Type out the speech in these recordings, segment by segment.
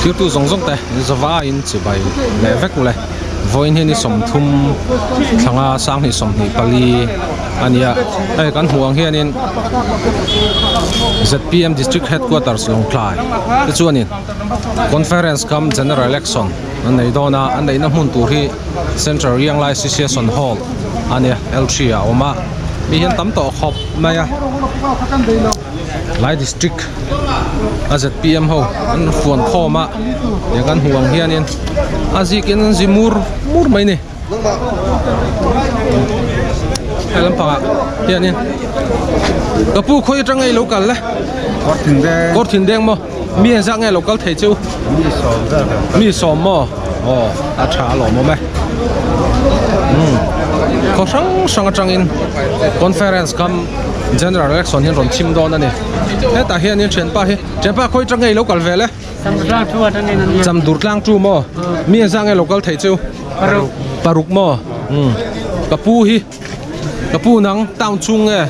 Thiếu tu giống giống thế, giờ vả in chỉ bài lẽ vét luôn. Voin hi ni som thum thanga sang hi som hi pali ania ai kan huang hian in ZPM district headquarters Longklai te chuanin conference kam general election an nei dona an nei na hmun tur hi Central Riang Lai Association Hall ania L3 a oma mi hian tam to khop maya Lai district a ZPM ho an fuan khoma ya kan huang hian in azikin zimur mai ni helam pa hian in kapu khoi tang ai local le kor thin deng mo mi an sang ai local thei chu mi som mo a tha lo mo me ko sang in conference kam general election hin ron chim don ani ta hian in chen pa khoi tang ai local vele cham dur tlang chu mo mi sang ai local thei chu paruk mo kapu nang town chung e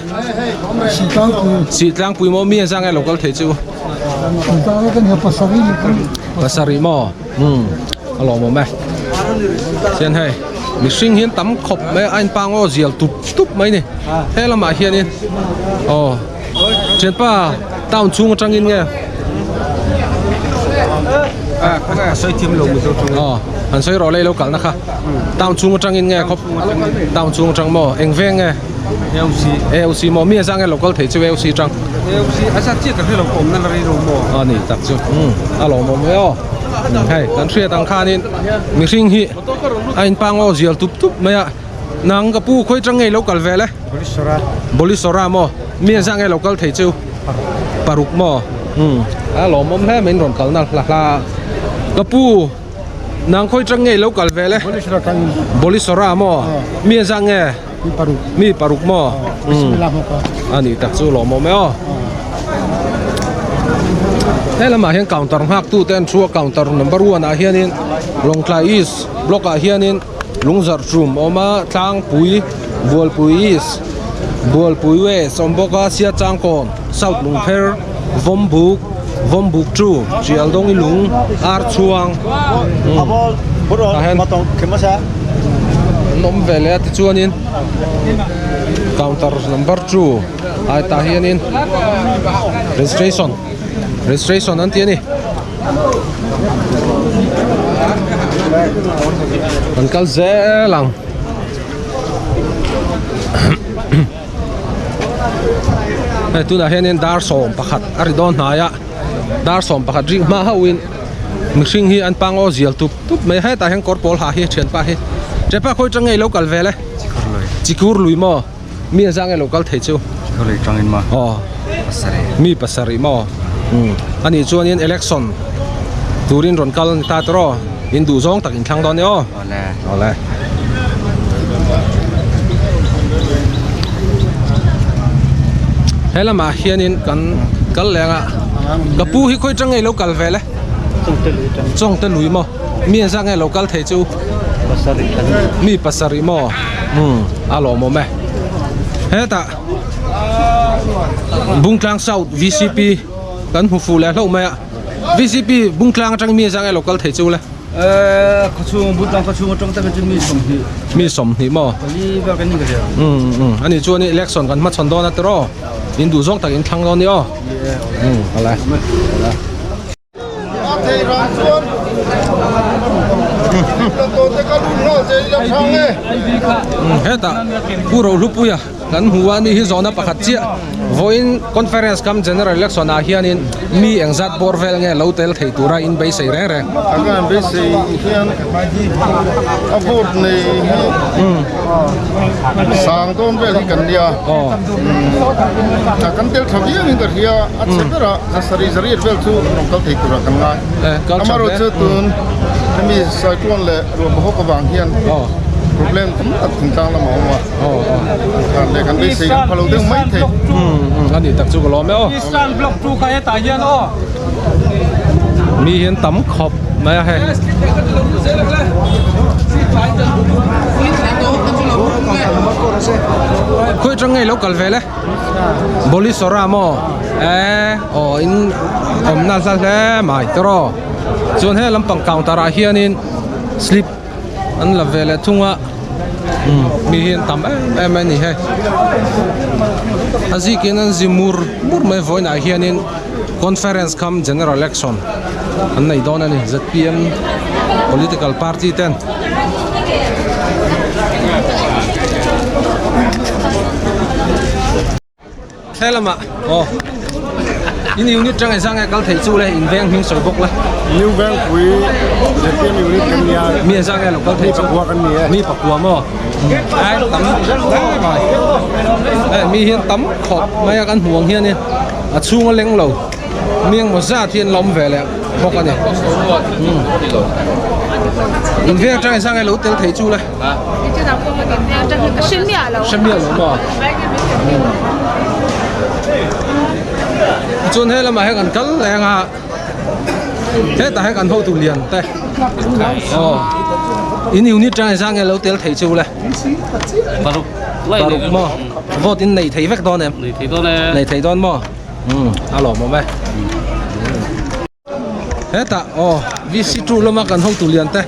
si tlang pui mo mi sang ai local thei chu pasari mo alo mo me chen hai mi sing hian tam khop me ain pango zial tup mai ni helama hian in chen pa town chung atangin nge cái soi thiêm lồng mình thôi han soi ro lei lo kal na kha town chung atangin nge khop town chung atang mo engveng nge LC mo mi sang nge local thei chu LC tang LC asa chiết cái lồng ômนั่นlà lồng mo ni tak chu alo mo me hai kan thria tang khanin mi sing hi ain pango zial tup maya nang kapu khoi tang nge local vele bolisora mo mi sang nge local thei chu paruk mo alo mo me min ron kal na la kapu nang khoi tang nge local vele bolisora mo mi sang nge mi paruk mo ani tak chu lo mo me thế là mà hiện counter hak tu ten chua counter number 1 a hianin Longklai East block a hianin lungzar room oma tlang pui bual pui East bual pui West omboka sia changkon South Lungpher vombuk chu chialdong ilung ar chuang nom vele ti chuanin counter number 2 ai ta hianin registration an tiani an kal zelang tu na hianin dar som pakhat ari don haya dar som pakhat ring ma hawin mixing hi an pango zial tup mai ha ta heng korpol ha hi thian pa hi chepa khoi changai local vele chikur lui mo mi zangai local thei chu chikur changin ma mi pasari mo ani chuanin election turin ron kal ta tro in du zong takin thlang don yo ole helama hianin kan kal lenga kapu hi khoi changai local vele chong te lui mo mi zangai local thei chu mi pasari mo alo mo me heta Bungklang South VCP kan hu fu le hlo mai VCP Bungklang atang mi zangai local thei chu le khachung butang khachung atang ta kan mi som hi mo li ba kan ni ga ani chuani election kan ma chon don atro in du zong tak in thang don yo ala heta puro lupuya kan huani hi zona pakhat chia voin conference kam general election a hianin mi engzat borvel nge lotel thei tura in bei sei re agan bei sei hian abot nei sang don vel hi kan dia ta kan tel thabi ni gar hia achera asari zari vel chu nokal thei tura kan ngai amaro chu tun mi cyclone le ro bo ko wang hian problem cũng tập trung tăng là mỏng mà để cần đi xây phải đầu tư mấy thế anh đi tập trung cái lò mèo Eastern block tu cái tài hiền đó mi hiền tắm khop mà hay khơi trong ngày local về đấy bolisora mo in na sa le mai tro chuan he lampang counter a hianin slip an la vele thunga mi hian tam em ani he azikin an zimur mur mai voina hianin conference come general election an nei don ani ZPM political party ten helama ini unit trang ai sang ai kal thei chu le in veng hing soi bok la new bank we the team unit kan ya mi sang ai lo kal thei chu wa kan ni mi pakua mo ai tam mai mi hian tam khop mai kan huang hian ni a chunga leng lo mieng mo za thian lom ve le bok ani in veng trang ai sang ai lo tel thei chu le shen mia lo mo chun he lama he kan kal lenga he ta he kan ho tu lian te ini unit trang sang nge lo tel thei chu le paruk mo vote in nei thei vek don em nei thei don mo alo mo me he ta vc tu lama kan ho tu lian te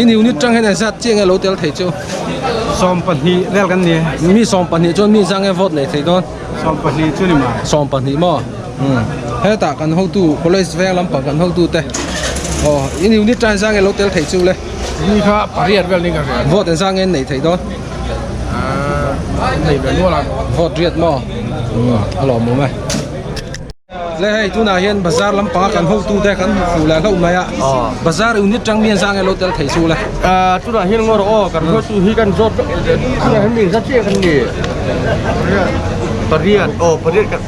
ini unit trang he ne sat che nge lo tel thei chu som pan hi lel kan ni mi som pan ni chon mi sang nge vote nei thei don som pan hi chu ni ma som pan ni mo he ta kan ho tu college veng lam pa kan ho tu te ini unit trang sang nge lo tel thei chu le ni kha pariat vel ni ka vote sang nge nei thei don nei vel no la vote riat mo alo mo me le hei tu na hian bazar lam pa kan ho tu te kan fu la lo mai a bazar unit trang mian sang nge lo tel thei chu le tu na hin ngor kan ho tu hi kan jot na hin min sa che kan ni pariat pariat kan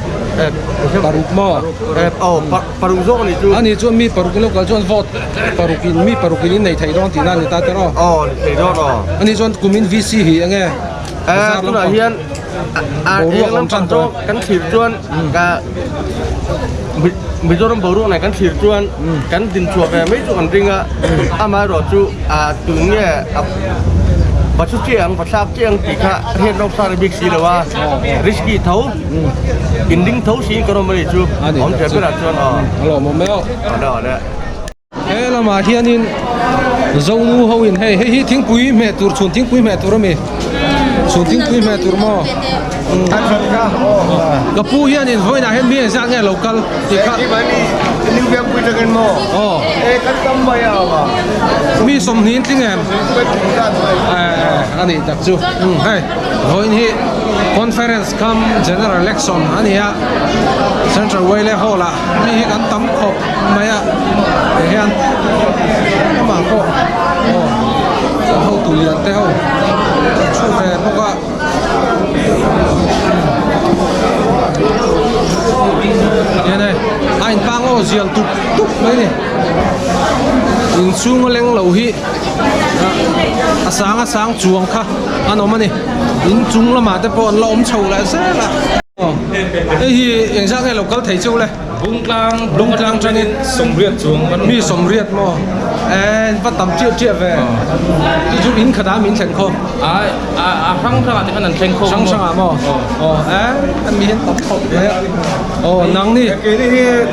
paruk mo paruk zo ni chu ani chu mi paruk lo kal chon vote parukin mi parukin nei thei don ti na ni ta te ro thei do ani chon kumin vc hi ange tu na hian lam pan jo kan thir chuan ka bây giờ nó bảo ruộng này cắn thịt chuan cắn tiền chuột về mấy chục con ringa ama rồi chú từ nghe bắt chút chiang bắt sáp chiang thì cả hiện nông sản bị xí là wa risky thấu inding thấu xí cái đó mới chú ông sẽ biết là chuan alo mo meo đó đấy he la ma hianin zong nu ho in he hi thing pui me tur chun thing pui me tur me chun thing pui me tur mo ka pu hianin voina hen mi za nge local ti kha new bank we taken mo kan tam ba ya ba mi som nin ting em ani tak chu hey voin hi conference come general election ani ya central wele hola mi hi kan tam khop maya hian ma ko ho tu lian te ho chu ve boka này anh pang ô zial tuk tuk mấy nè in chung leng lâu hi sáng chuông kha anh ông này in chung là mà tới bọn lom chầu lại rất là đây hi hiện ra cái lộc câu thấy châu này lung lang cho nên sông riết chuông mi sông riết mà bắt tầm chia về đi chụp in khá đá min thành không phăng ra thì hắn thành không sang à mà anh mi hiện tập học đấy nắng đi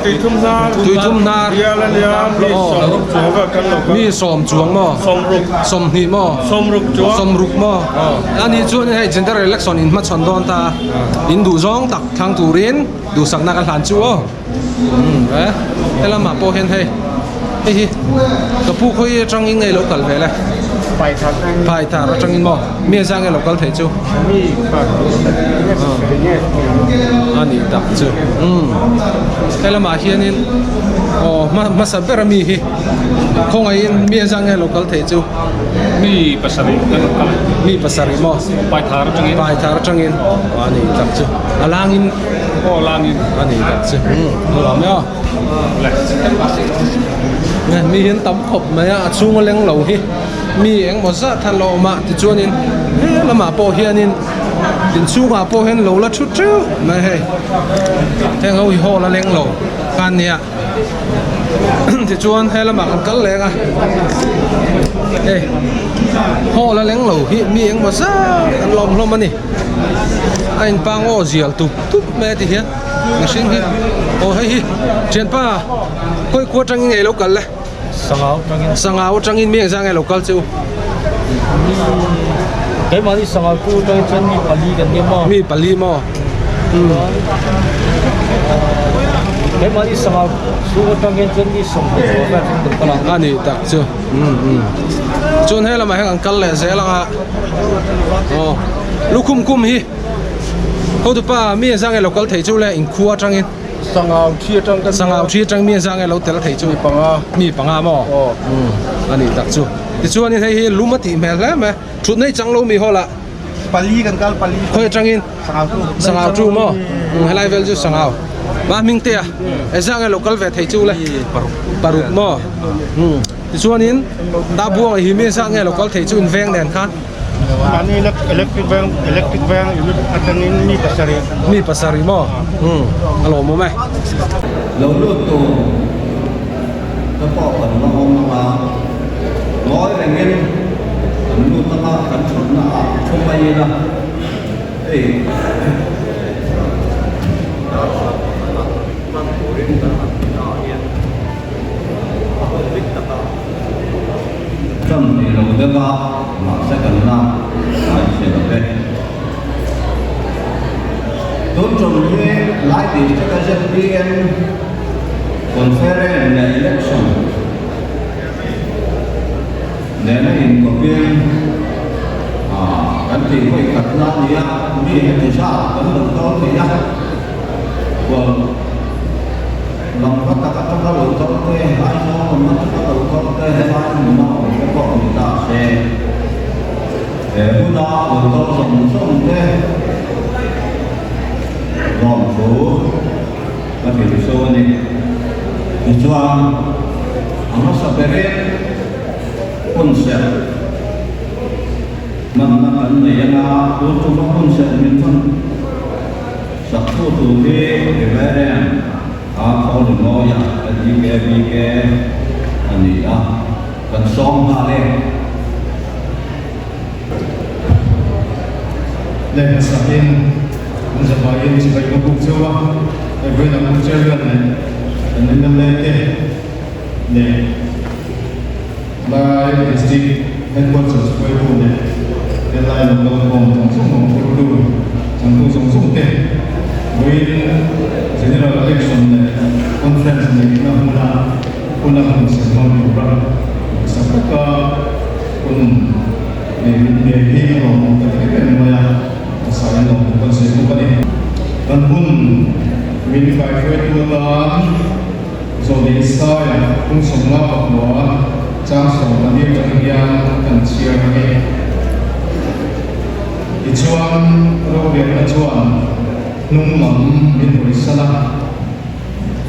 tùy thum na mi sòm chuông mà sòm hỉ mà sòm rục mà anh đi chuan hay general election in mắt chọn đòn ta in đủ giông tắc thang thủ rin đủ sắc nạc hàn chúa đấy thế là mà po hiện hay hi cái pu khơi trong những ngày local về này phải thả ra trong những mỏ miền sang ngày local thấy chưa anh đi đặt chưa thế là mà hiện in mà sao bây giờ mi hi không ai miền sang ngày local thấy chưa mi pasari mỏ phải thả ra trong những anh đi đặt chưa alangin anh đi đặt chưa làm nhá mi hiến tắm khop mấy à chung leng lâu hi mi anh một sát than lâu mà thì chuan in là mà po hiền in tin chung à po hiền lâu là chút chứ mà hay thế ngâu hi ho là leng lâu can nè thì chuan hay là mà còn cất leng à ê ho là leng lâu hi mi anh một sát than lâu mà nè anh pang ô zial tụp mẹ thì hiền machine hi hay hi trên pa coi qua trang ngày lâu cả sangau trangin miếng sang cái local chu cái mà đi sangau tu cái chân mi pali kan ni mo mi pali mo cái mà đi sangau tu cái chân đi sông cái cái được cái là anh đi tak chu chun hay là mày hàng cân lẻ dễ lắm à lúc kum hi hầu tụ pa miếng sang cái local thấy chu lẽ in khua trangin sangau chia trăng miếng sang cái local thấy chu mi panga mo anh đi tak chu thì chuan ni thấy hi lumati mel la mà chút này chẳng lâu mi ho la pali kan kal pali khơi trangin sangau chu mo hay lai vel chu sangau ba ming te a sang cái local về thấy chu le parut mo thì chuan in ta buông hi mi sang cái local thấy chu in veng đèn khan Ani electric van akan ini pasari. mi pasari mo alo mo mai lâu luôn tù nó bỏ phần nó hôm mà nói là nghiên luôn nó cẩn thận nó không bao nhiêu đâu thì trong thì lâu tới ba mà sẽ cần làm phải sẽ được đấy tôn trọng như lại thì cho các dân viên conference election nên là in có viên cái thì phải cắt ra đi đi hết thì sao vẫn được tốt thì nhá còn lòng bắt ta cắt ra được tốt thì ai nó còn mất cắt được tốt thì ai nó cũng có người ta sẽ để bữa đó được tốt sống thế gồm số các vị số này thì cho nó sẽ biết konsep mana kan yang untuk konsep itu satu tu di beberan kalau mau ya jika ani kan som hale Dan sakin mencapai sebagai bukti jawa, every nama jalan dan dengan lete, ne, by district headquarters sebagai punya, dan lain lembaga langsung dulu, langsung teh, general election conference ni kita mula semua program, sampai ke pun ni orang kita mula saya nak konsep bukan ini. Dan pun mini private tuan, so desa yang pun semua bahwa jangan semua ni bagian dan siapa ni. Ichuan roda ichuan nunglam min berisala.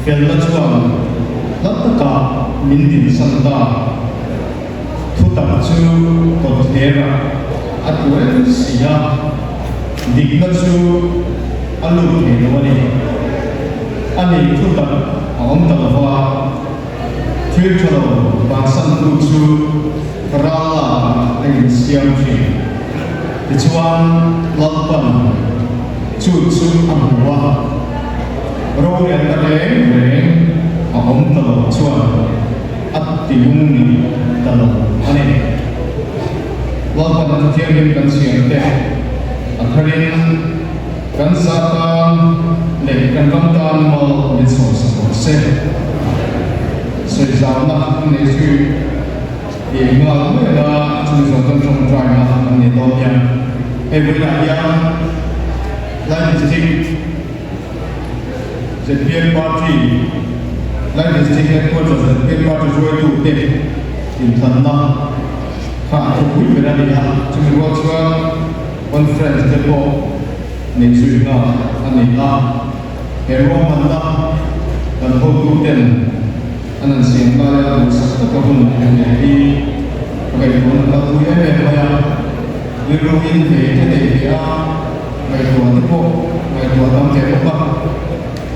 Film ichuan latka min di santa. Tutak cu kotera aturan siap. Diknatu alu ni wani ani tuta awam talawa future bangsan lucu kerala dengan siang fi dicuan lapan cucu amwa royan kadeng reng awam talawa cuan at tiung talawa ani lapan tiang kan siang teh akhirin kan satan dan kan kamtan mal resource se sejauh menuju di malam ada tujuan tentang drama ini doanya every yang lain distinct the party lain distinct headquarters the party joy to take in tanah hak hukum berada cuma buat conference depo next na anita hero manda dan hotuten anan siang kala sakta kahun ni pakai pun lagu ya ya liruin he ya mai tuan depo mai tuan tam ke apa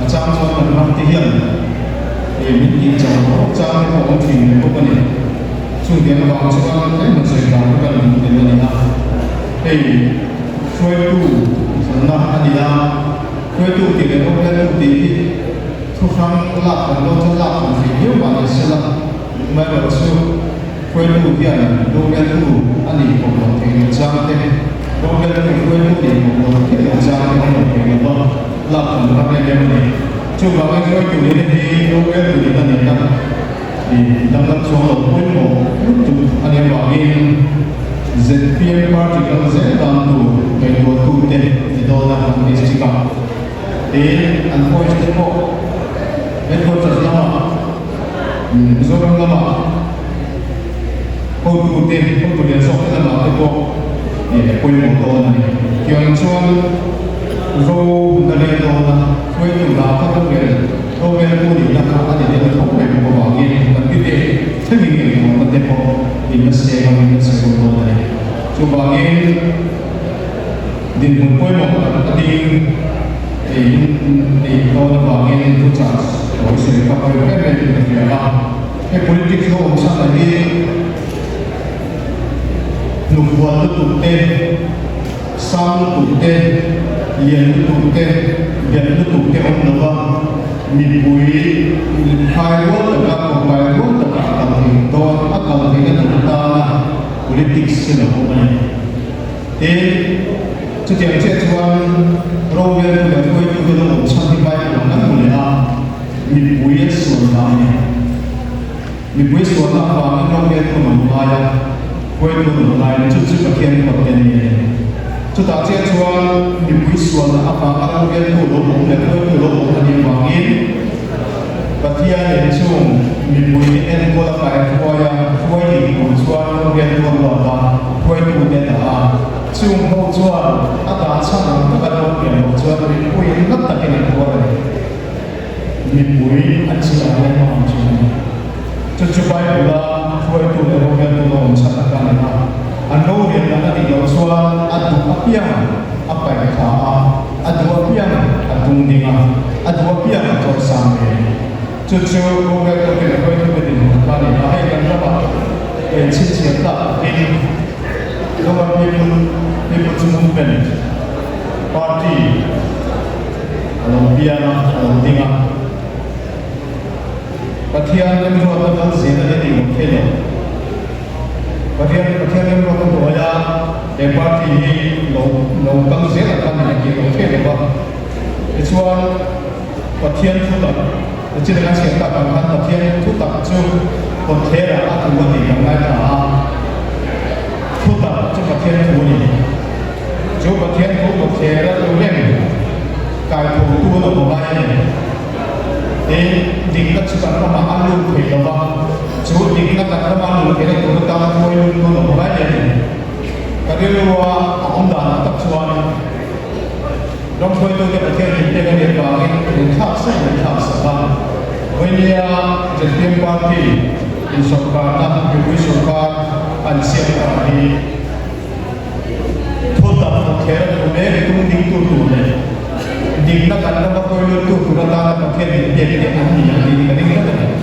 macam macam perhatian ini di jauh jauh orang tinggi depo ni sudah bang sekarang ni masih dalam ni suatu senang dia suatu tidak boleh di tukang lap dan lokal lap masih dia banyak silat mai rồi su quên tu hiện đâu biết tu anh đi một một thì trang thế đâu biết tu quên tu thì một một thì trang thế một thì một đó là phần làm này này chú bảo anh quên tu đi thì đâu biết tu thì anh đi đâu thì đang đang xuống lầu quên một tu anh em bảo in ZPM party kan Z dan tu dari dua tu deh di dalam istiqam di anpoi itu itu terjadi Zoran lama, kau tu deh, kau tu dia sok lama itu, kau yang tahu ni. Kau yang cuan, kau dari tahu na, kau itu dah kau tu di nak kau ada dia tu kau yang bagi, tapi dia sendiri kau nanti kau investasi kau tahu ni. Cuba ni, di pun kau mau di kau nak bagi tu charge. Kalau saya pakai kan dia nak politik itu urusan lagi nubuat itu teh, sam itu teh, lian itu teh, biar itu teh orang nama mibui, kaiwan tegak kaiwan tegak kalau doa kalau dengan tentang politik sebenarnya. Setiap tuan Roger dan kau itu kita urusan baik orang mulia. Mibui suaranya, mibui suara apa? Orang yang menolak, kau itu menolak, cuci pakaian ini. Kita cakap soal mibui suara apa? Orang yang menolak, kau itu menolak yang bangin. Bagian itu mibui ini kau dapat kau ini suara orang yang menolak, kau itu tidak. Cuma suara ada cara tak ada yang suara mibui ini tak kena kau. Mibui asyik ada yang macam ni. Cukupai pula, kau itu orang yang tu mencatatkan apa. Anda yang ada di Jawa ada apa yang kah? Ada apa yang dengar? Ada apa yang tersampai? Cukup orang yang kau itu berdiri. Kali hari yang berapa? Cincin tak ini. Orang people movement parti. Kalau biar kalau dengar. Bagian yang merupakan zina ini mungkin. Bagian yang merupakan doa parti ini longkang zina kan lagi mungkin apa? Kecuali bagian itu tak. Jadi dengan siapa kan bagian itu tak cukup kontera atau budi yang lain itu tak cukup bagian itu ni. Cukup bagian itu kontera tu yang kaya tu untuk membayar. Diklat suka nama alu kehidupan, sebut diklat nama alu kehidupan kita kau itu nama baik ni. Kerana luar anda tak cuan, orang kau itu dia berkait dengan dia bagi tak sebab, Wenya jadi parti insafkan, ibu insafkan, ansiap parti, total kerana itu itu Dikna karena apa kau itu kurang pakai dia ahli yang ini kan.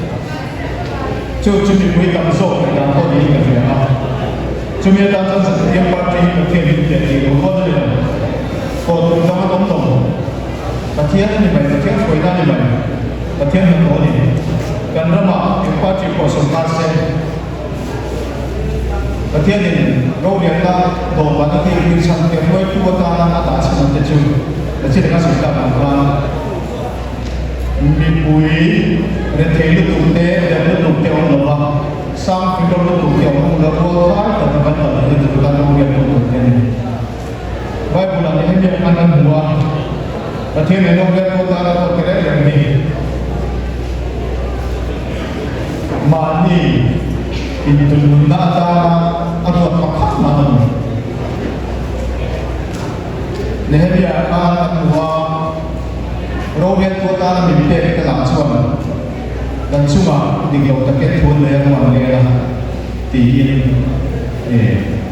Cuma boleh kamsok dan kau ini kan apa. Cuma datang setiap parti pakai dia itu kau tu kan. Kau tu sama tomtom. Pakai ni baik, pakai kau ini baik. Pakai ni kau ni. Karena apa? Parti kosong kasih. Pakai ni kau yang tak tahu pada kiri sampai kau itu bertahan atas macam tu. Jadi dengan sudah bangga, mibui, reteli tu teh, dan tu teh orang lama, sang film tu teh orang lama, dan benda itu bukan orang yang tu teh. Baik bulan ini yang akan buat, tapi memang dia tu tak ada kira yang ni. Mani itu nada atau apa mana? Nehbiya akan buat Rogen kota na militer kita langsung dan cuma di kota kita pun yang mana tinggi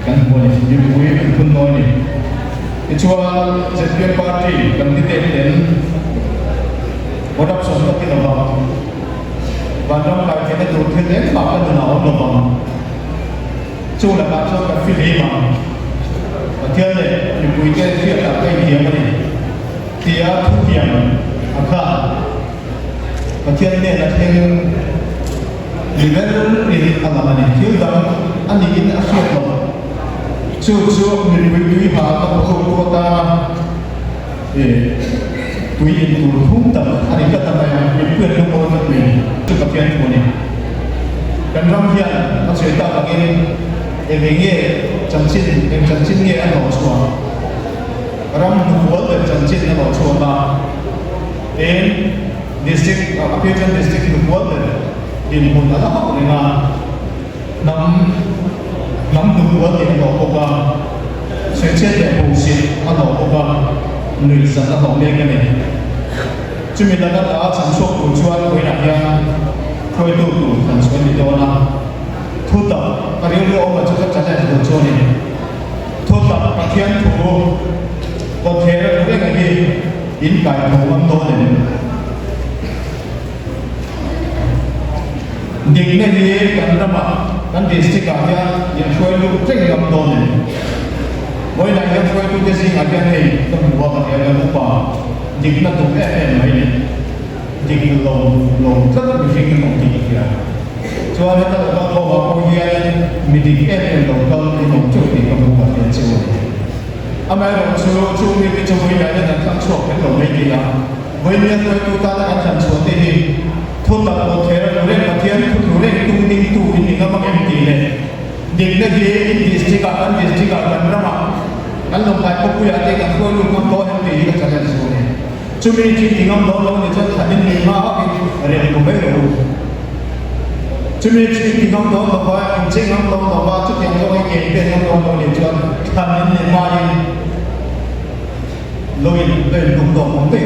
kan boleh dibuat pun boleh. Kecuali setiap parti kan diteken orang sudah kita bawa bandar kaya kita tu kita bawa dengan orang bawa. Cuma kalau kita pilih Dia ni ibu dia tak kaya dia ni, dia tu dia, apa? Dia ni nak tengok level in alamani hilda ani in a fiat chu min wi ha ta ko ta tui in tu hum ta ani ka ta ya mi puen no mo na mi tu ka pian mo ni kan ram hian ma se ta ba gen e ve nge chan chin nge an lo chua ram du wal de chan chin an lo chua ba en district appearance district du wal de din mun ala ha ne na nam du wal de lo ko ba se che de bu si an lo ko ba người dân đã học lên cái này, chứ mình đã sản xuất của chuan với lại khơi tu của sản xuất đi đâu là thu tập và điều ông mà chúng ta trả lại của chuan này thu tập và thiên thủ có thể là cái này gì in cải thủ âm tô này định này gì cần ra mà cần district cả nhà những khơi tu rất âm tô này với lại những khơi tu cái gì ở cái nàyต้องบอกกันเองนะป่าจริงนะตรงนี้ไหมเนี่ยจริงลงก็ไม่จริงของจริงอย่างส่วนนั้นเราต้องบอกว่าคนยังมีดีเอ็นลงก็มีลงจุดที่กำลังการเรียนรู้อเมริกาช่วงนี้ก็จะมีอะไรนั่นทั้งช่วงเป็นลงไม่ดีอ่ะวันนี้เคยดูตาและอันฉันส่วนที่ทุกตระกูลเทระเรื่องประเทศทุกเรื่องตุ้งติ้งตุ้งนี่ก็มันเป็นดีเลยเด็กนักเรียนดิสติกันระมาอันลงไปพบผู้ใหญ่เด็กกับคนลูกคนโตทั้งปีก็จะเรียนรู้เนี่ยจุดนี้จริงๆน้องๆเนี่ยจะทำเป็นมีมากเรียนรู้ไม่รู้จุดนี้จริงๆน้องๆบอกว่าจริงๆน้องๆบอกว่าทุกอย่างต้องให้เก่งเป็นน้องๆเนี่ยจะทำเป็นมีมากลุยเป็นลูกโตของเด็ก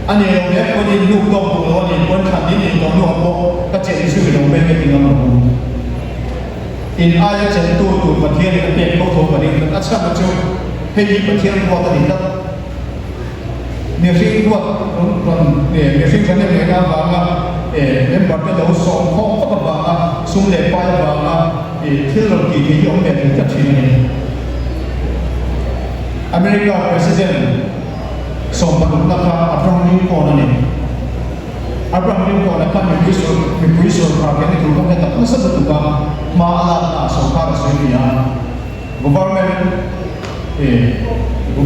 อันนี้เราเนี่ยคนที่ลูกโตของเราเนี่ยคนทำนี่น้องๆบอกก็เจ๋งสุดเราเป็นไม่ถึงน้องๆin ai chân tuประเทศนี้เป็นพวกทั่วประเทศนั้นอาจารย์จะให้ยิ่งประเทศพอตัดสินได้เนี่ยสิ่งที่ว่าเนี่ยสิ่งที่เนี่ยนะบางเนี่ยบัดนี้เราส่งข้อมูลบางสุ่มเล็บไปบางที่เราที่ยอมแบบนี้จะชิ้นนี้อเมริกาประธานาธิบดีส่งมาดูนะครับอับราฮัมลินคอล์นนี่อับราฮัมลินคอล์นนะครับมีผู้ส่วนความเป็นตัวของแต่ละสัตว์ตัวมาลาตาสงครามเสียง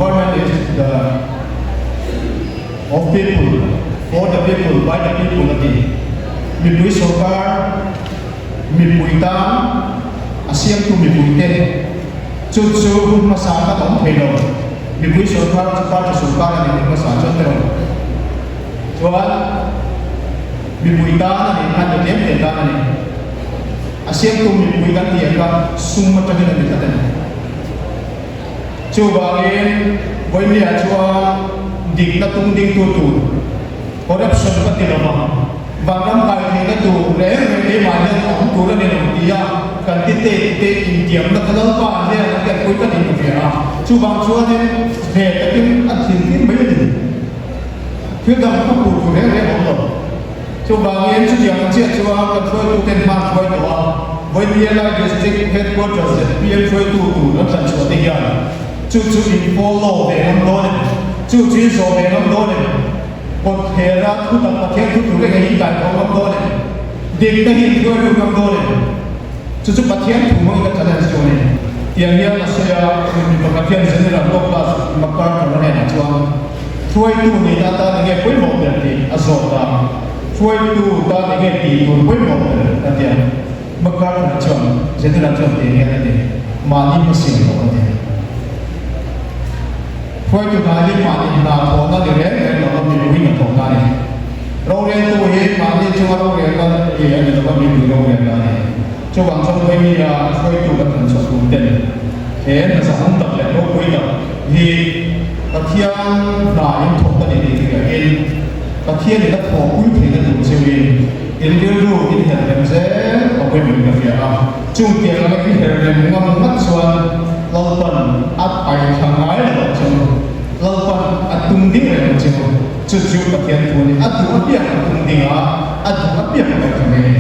government is the of people for the people by the people นั่นเองมีผู้สงครามมีผู้ตามอาเซียนทุกมีผู้เต้นจุดสูงมาสร้างกันต้องเทโลมีผู้สงครามจะพาจะสงครามในมาสร้างจนเทโลส่วนมีผู้ตามนั่นเองท่านจะเลี้ยงเด็กนั่นเองอาเซียนทุกมีผู้กันที่ก็สุ่มมาจากที่นั่นเองcoba ini, boleh lihat coba diktatung tu, corruption kan tidak lama. Bahkan kali ini tu, mereka mana orang turun dengan dia, kan kita India, nak kalau apa dia nak kau kan India. Coba ni, tapi akhirnya begini. Kita mampu turun orang. Coba ini yang coba kan tu tempat doa. Boleh lihat district headquarters, PM tu, nak coba dia. chú in follow về năm đó này, chú số về năm đó này, một hệ ra thu tập và theo thu cái hiện tại của năm đó này, điểm cái hiện theo được năm đó này, chú bắt theo thu mọi cái trả lời này, tiền như là sẽ mình bắt theo sẽ là lúc là mặc cả cái này là cho thuê tu người ta nghe quấy một lần thì azot ta thuê tu ta nghe thì còn quấy một lần là tiền mặc cả là cho sẽ là cho tiền nghe này mà đi một xíu một cái quay từ ngày đi mà đi là thổ nó thì đấy là nó bị đuổi nhập thổ này rồi đến tôi hết mà đi cho nó cái con thì anh nó bị đuổi rồi này cho bằng trong cái gì là quay từ cái thần số cùng tiền thế là sẽ không tập lại nó quay nhập thì cái thiên là những thổ cái này thì cái cái thiên thì nó thổ quý thì nó đủ siêu đi in điều rồi in hiện làm sẽ ở bên mình cái việc à chung tiền là cái hiện làm ngon mắt xuân lâu tuần áp bài thằng ái là chung lâu tuần áp tung đinh là chung chút chút cái thiên tuần áp tung áp biển tung đinh à áp tung áp biển là cái này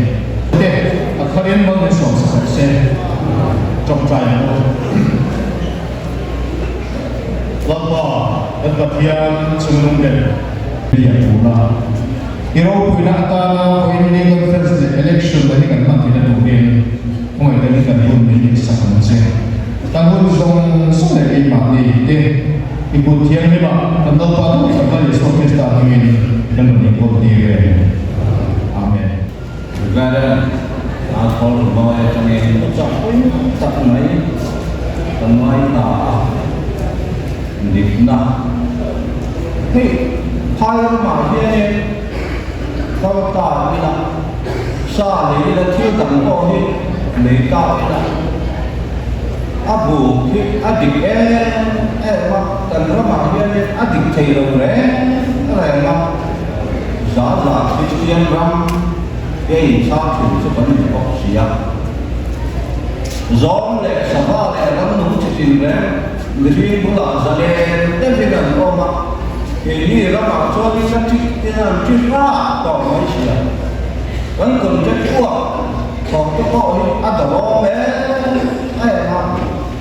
thế à khởi lên bằng cái sòng sòng xe trong trái nó lâu tuần áp cái thiên chung đinh biển biển là Iro puina ta ko in ni conference election da kan ma tin do in ko ai da kan hun ni sa kan se ta hun zong so le ni ma ni te ibu thiang ni ma kan do pa do sa ba so ke sta ni kan ni ko ti re amen ra ra a thol ma ya chang ye ko cha ko ta mai kan mai ta ni na hey hai ma ye Kalau tak bila sah ni bila kita kau ni mereka bila abu ni adik mak dan ramah dia ni adik cairan mak zat Christian ram dia sah tu sebenarnya kau siap zon le sabah le ram nung cairan lebih pula zalen dan dengan kau mak ini ramah so ni sakit dengan citra kau Malaysia. Kan kerja kuat, kau ini ada orang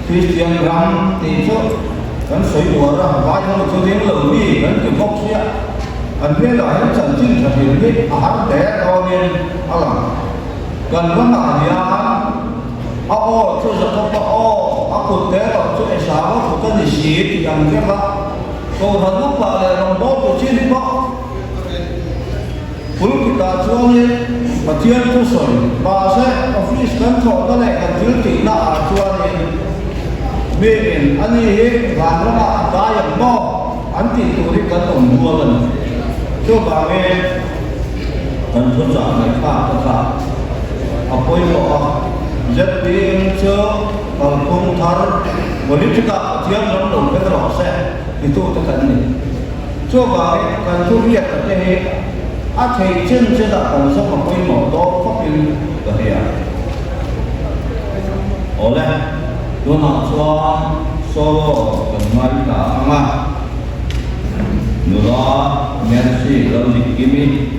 Christian ram tisu kan suy orang banyak orang tu dia lebih kan kebok siap. Anda lah yang janji tapi ini ada kau ni alam. Kan ramah dia tu sebab aku terus tu esok aku kan di sini yang kerja. Kau hendak pada nombor tu ciri pak. Puluh kita cuci, bagian tu soal. Bahasa office kan kau tu leh kan cuci nak cuci. Mungkin ani orang ada yang mau anti tu di kan nombor kan. Coba kan cuci mereka tetap. Apa yang jadi macam kampung thar, boleh juga bagian nombor berasa. Itu tekan ni. Coba kan tu lihat ni, akhir jenis dah kalau sama kau mau do kopil bahaya. Oleh tu nak so kembali ke ama. Nurah merci lalu dikimi.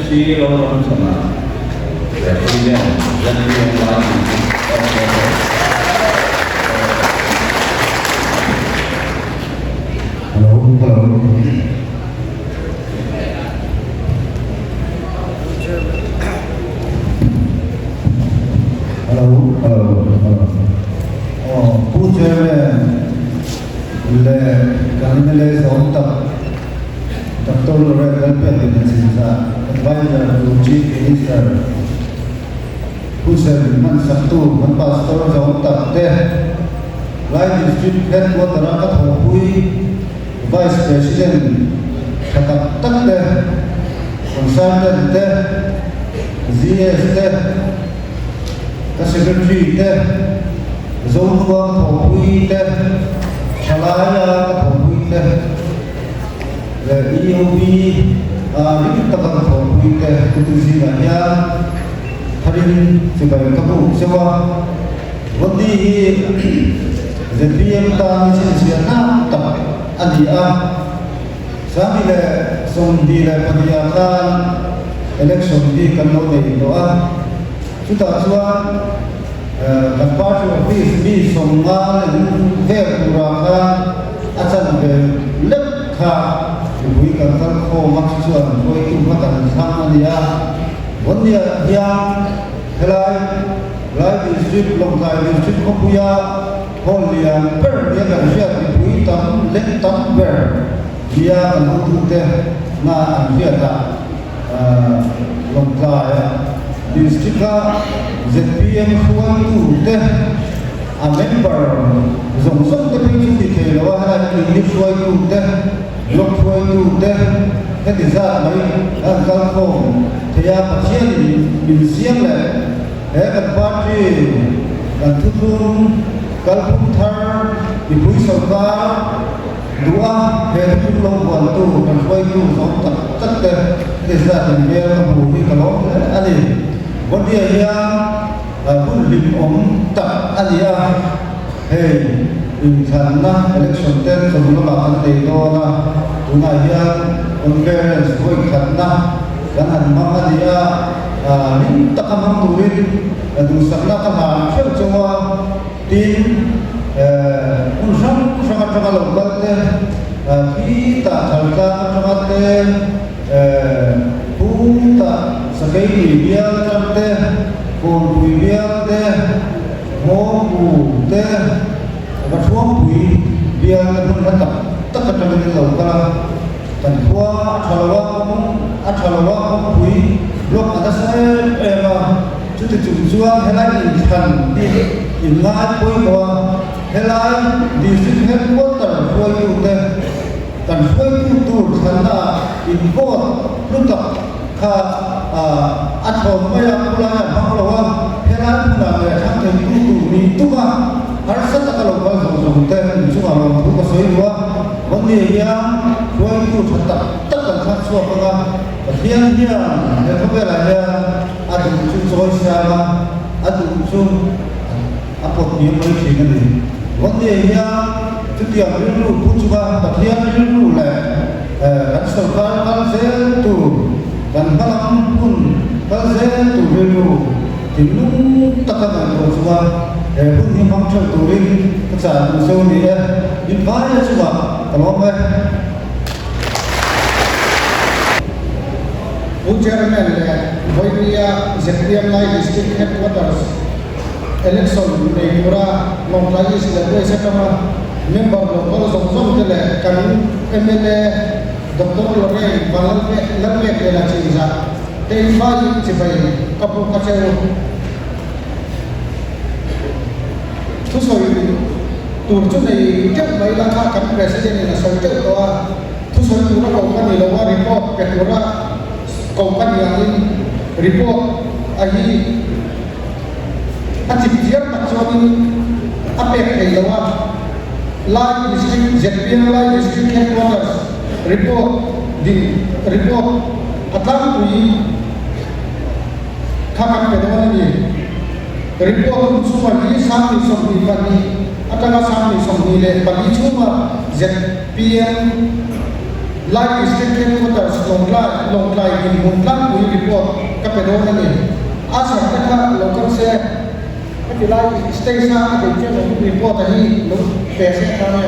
FC lo ron sama presiden dan yang lain. Satu pastor jauh tak deh, lain district headquarter rakyat Hopui, vice president kata tak deh, consultant deh, ZS deh, secretary deh, zone one Hopui deh, Chalaya Hopui deh, EOB, ini tak Hopui deh, itu zilanya. Harin sebagai kamu sewa wadi ZPM ta siapa tak adia sambil sondi le padiakan election di kalau di doa sudah suan kantor office di songal verurakan asal lekha ibu kantor ko maksuan ko itu matan sama dia Wondia yang helai district longkai district Kopuya Holian per dia kan siap dibui tam lentam ber dia kan untuk teh na dia tak longkai district ZPM kuat itu teh a member zongsong teh pintu di telawa hari ini kuat itu teh blok kuat itu teh kedisa mai kalkom ya pasien di siang le kan parti dan tutung kalpum thar di pui sarkar dua itu long bantu dan koi itu sok tak desa di dia kabui kalau ali dia yang pun lim tak ali hey insana election ten sebelum akan itu lah tunaian conference koi karena dan mama dia minta kamang turin dusakna kamang siapa cuma tin unsang lokal teh kita harga sangat puta sebagai biar teh konflik biar teh mau teh bersuam bui biar pun tak terjadi lokal dan kuah Atalawa bui blok atas cuti jual helai ikan di ingat bui bahwa helai di district headquarter bui itu dan bui itu sana import lutak ka atau banyak pulangnya bahwa helai pulangnya sampai itu ni tuh harus tak kalau kalau sebentar cuma orang itu kasih dua Wondia dua itu tak kan suara dia kebela dia ada usul siapa ada usul apa dia boleh ini Wondia setiap dulu pun juga dia dulu lah serta kalsel tu dan malam pun kalsel tu dulu dulu takkan semua pun yang macam turin kesalahan usul dia dibayar semua kalau Chairman Voidia ZPM District Headquarters electionในมุระลงท้ายสิบด้วยเสร็จมาเมมเบอร์ของเราส่งเลยกันMLAดร.ลอเรนบาลเล่เล่ละชีซ่าเต็มฟ้ายิ่งสิไปกับพวกเขาทุกส่วนตัวจุดในเจ้าใบราคากับประธานในส่วนเจ้าตัวทุกส่วนตัวเราคนนี้เราว่ารีพอร์ตเป็นตัวละcompany yang ini report ahi activity tak suami apa yang lewat live district ZPM live district headquarters report di report atang kui kakak pedawan ini report semua ini sami somni pagi atau sami somni le pagi cuma ZPM like district headquarters Longlai in Muntlang we report Kapedona ni asa taka local se if you like station the general report ani lo pese kame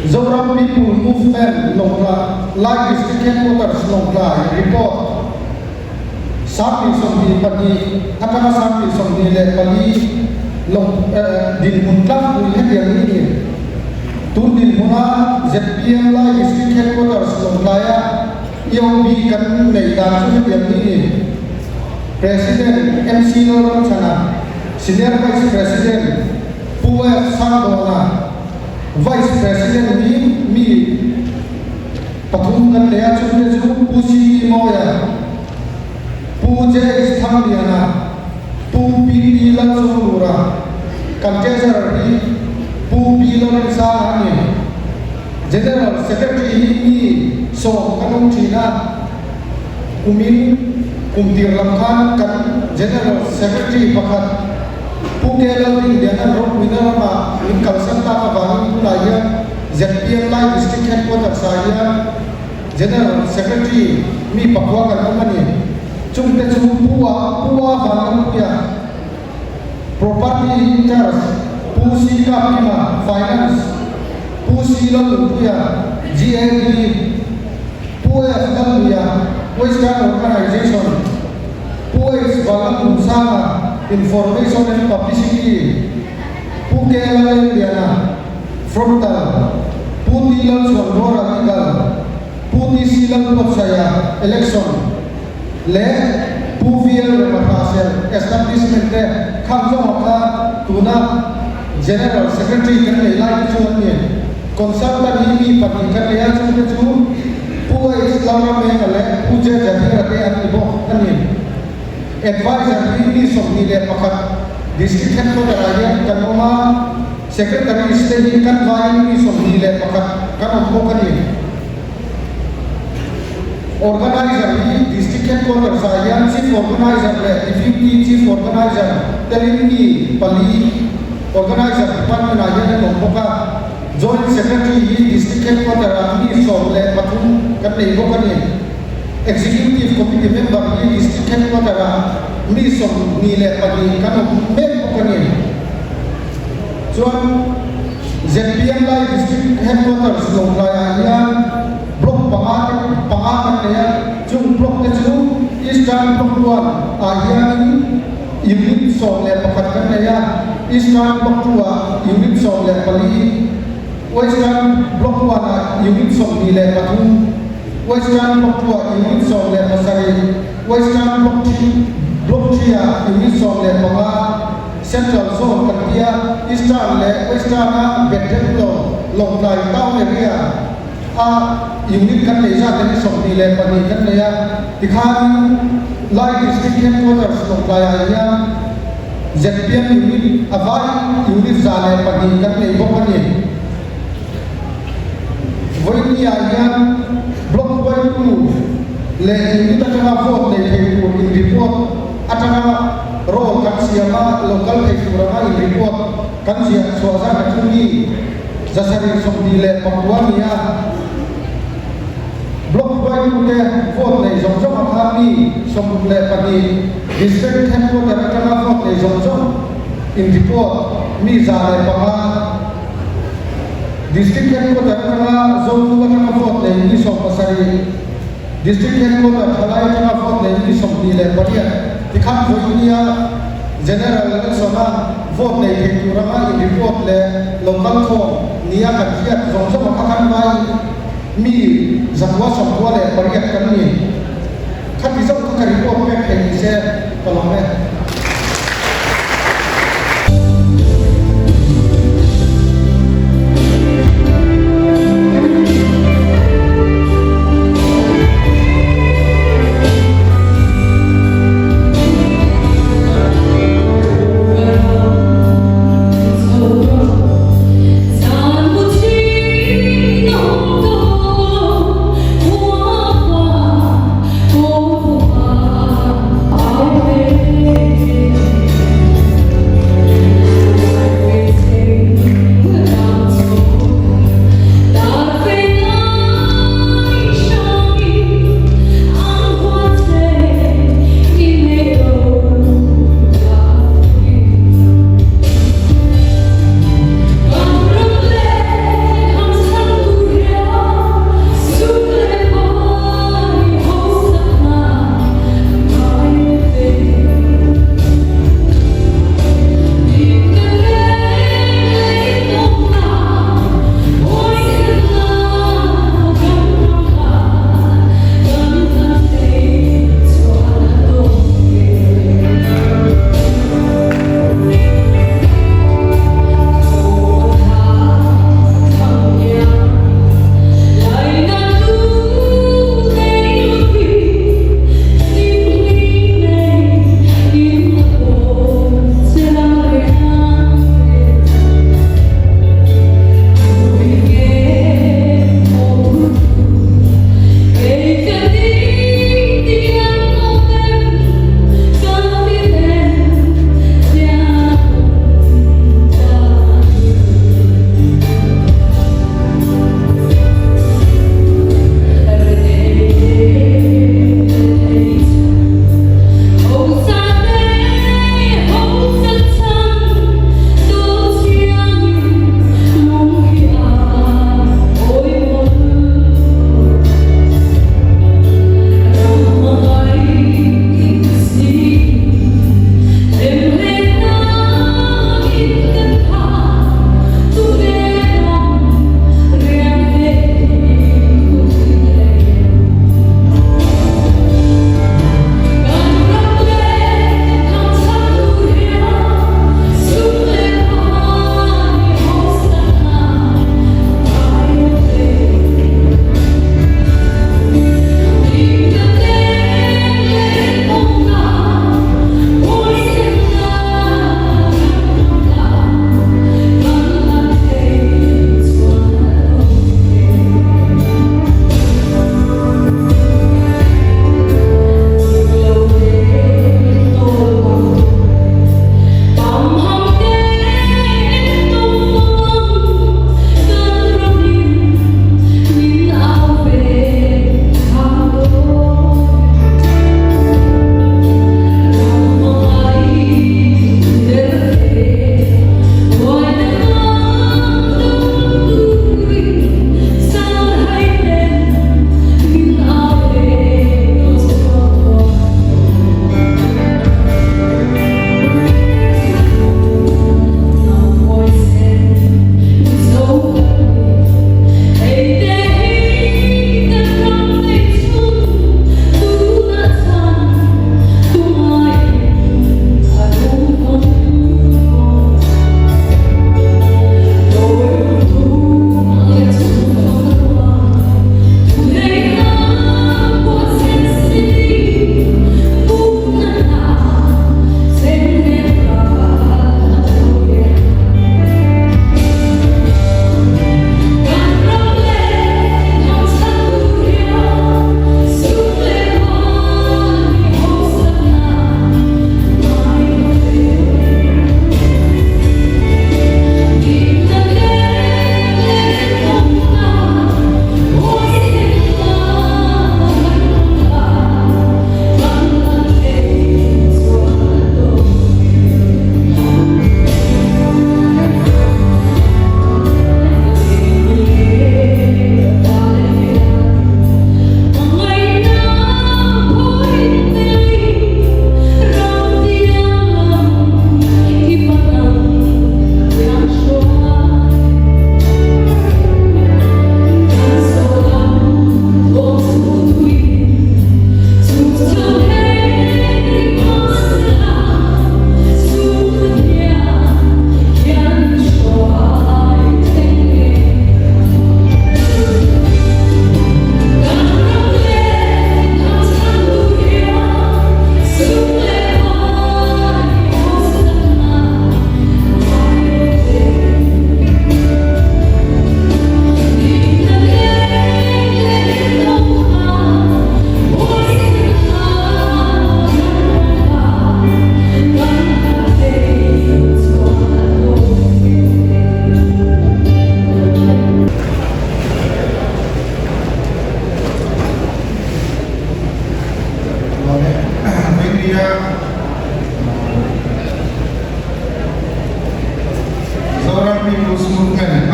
Zoram People Movement Longla like district headquarters Longla report Sapi Somni Padi Atama Sapi Somni Le Padi Long Din Muntlang Uli Hediang ini Tun Din Muna ZPM like district headquarters Longla Yang bikan Meidan Hediang ini Presiden MC Lorong Chana Senior Vice President Puef Sandona Vice President mi pathum kan leya chunde chu pusi moya puje istham diana pu pi la chura contestor ni pu pi lo sa ani General Secretary ni so kanong china kumin kumtir lamkhan kan General Secretary pakhat Pukela Indiana Road Winnerama in Kalsanta Kabani Pulaya ZPM Live District Headquarters Saya General Secretary Mi Papua Company Chumte Puwa Vangamuya Property Interest Pusi Kapima Finance Pusi Laluya GAD PUFWya Western Organization PUS Balang Usama Information and Publicity Pukela Indiana Frontal Putilan Sondora Legal Putisilan Potsaya Election Le Puvial Repatriation Establishment Kamjomaka Tuna General Secretary Kan Elai Chunye Consultant Ini Pati Kan Elai Chunye Pua Islam Mengale Puja Jadi Rate Anibo Kanin Advisor ini somni le pakat district headquarters aja kanoma secretary state kan vai ini somni le pakat kan bukan ini organizer ini district headquarters aja chief organizer le deputy chief organizer dari ini pali organizer department aja le bukan joint secretary ini district headquarters ini somle patung kan le bukan ini Executive Committee member ni district headquarters mi som ni le pagi kanu mem bukan so ZPM Live District Headquarters Longlaya yang blok pangat ya jung blok kecu Eastern Blok 2 ahian unit som le pakatkan ya Eastern Blok 2 unit som le pali Western Blok 1 unit som ni le patung Western Block 2 unit som le pasari Western Block 3 unit som le panga Central Zone Katia Eastern le Western Bedroom Longlai Town area unit kan le ja kan som ni le pani kan le ya dikhan Live District Headquarters Longlai area ZPM unit avai unit za le pani kan le bokani Voini area Block 2 le ini tengah vote le in report atanga role kan siapa local kekurang in report kan siapa suasana kuni zasari somdi le Papua ni ya Block 2 le vote le jom kami som le pagi district headquarters tengah vote le jom in report mi za le panga district headquarters tengah zone 2 tengah vote le ini som pasari district headquarters halai tengah vote le ini som ni le paria dikhan voinia general election vote le kekurang in report le local ko nia kajiat zong makakan bai mi zakwa somwa le paria kan ni khat bi zong ka report pe khen se kolong me Hãy subscribe cho kênh Ghiền Mì Gõ để không bỏ lỡ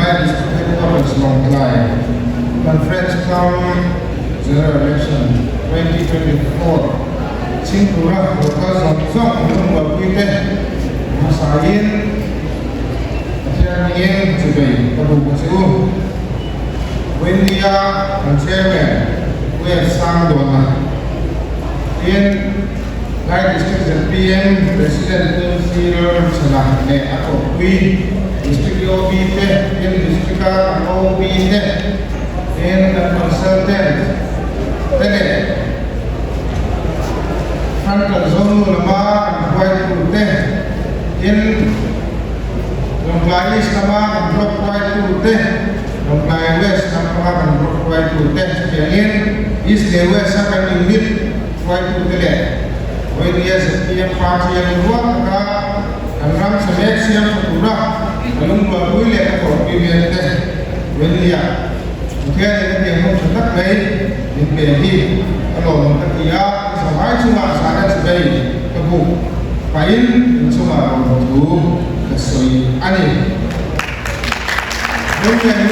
Shanghai District Headquarters Long Lai, Conference Town General Election 2024. Singapura Local Zong Nung Wapite Masayin Tianyin Zubei Kabu Kusiu Windia and Chairman Wei Sang Dona in Lai District PM President Zero Salah Ne Ako Kui District Obite in District Obite in the consultant Tene Frankel Zonu Lama White Pute in Longlai East Lama Block White Pute Longlai West Lama Block White Pute in East West Second Mid White Pute when yes PM Party and Waka and Ram Selection Pura Alumba Wille for PBS when the Together they have to cut way in Behi along the Kia. Sampai cuma sangat sebaik kebu, paling cuma untuk kesoi ani. Kemudian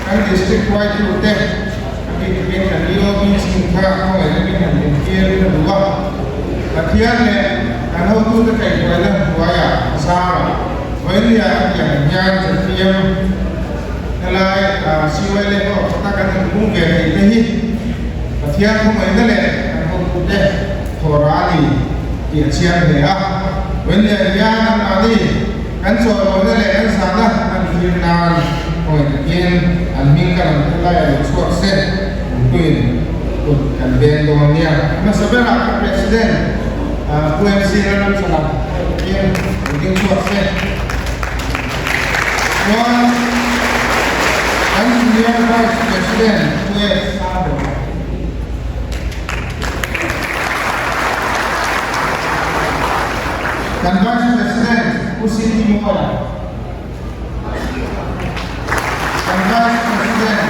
kan distrik White Putih, kami kita lihat singkat kau ini kan dikir kedua. Latihan le, kan itu terkait dengan buaya sama. Buaya yang setiap nilai siwai le kau katakan mungkin ini. Latihan kau ini le. Để thorali địa chiang để vấn đề nhà năm đi cán sồi rồi đây là cán sáng đó ăn thiên nan hồi tiên ăn miếng cái này là được suốt set quyền của cảnh bên đồ nha mà sau đó là president QMC nó làm sao tiên tiên suốt set còn anh vice president QMC dan Vice President Usi Timur dan Vice President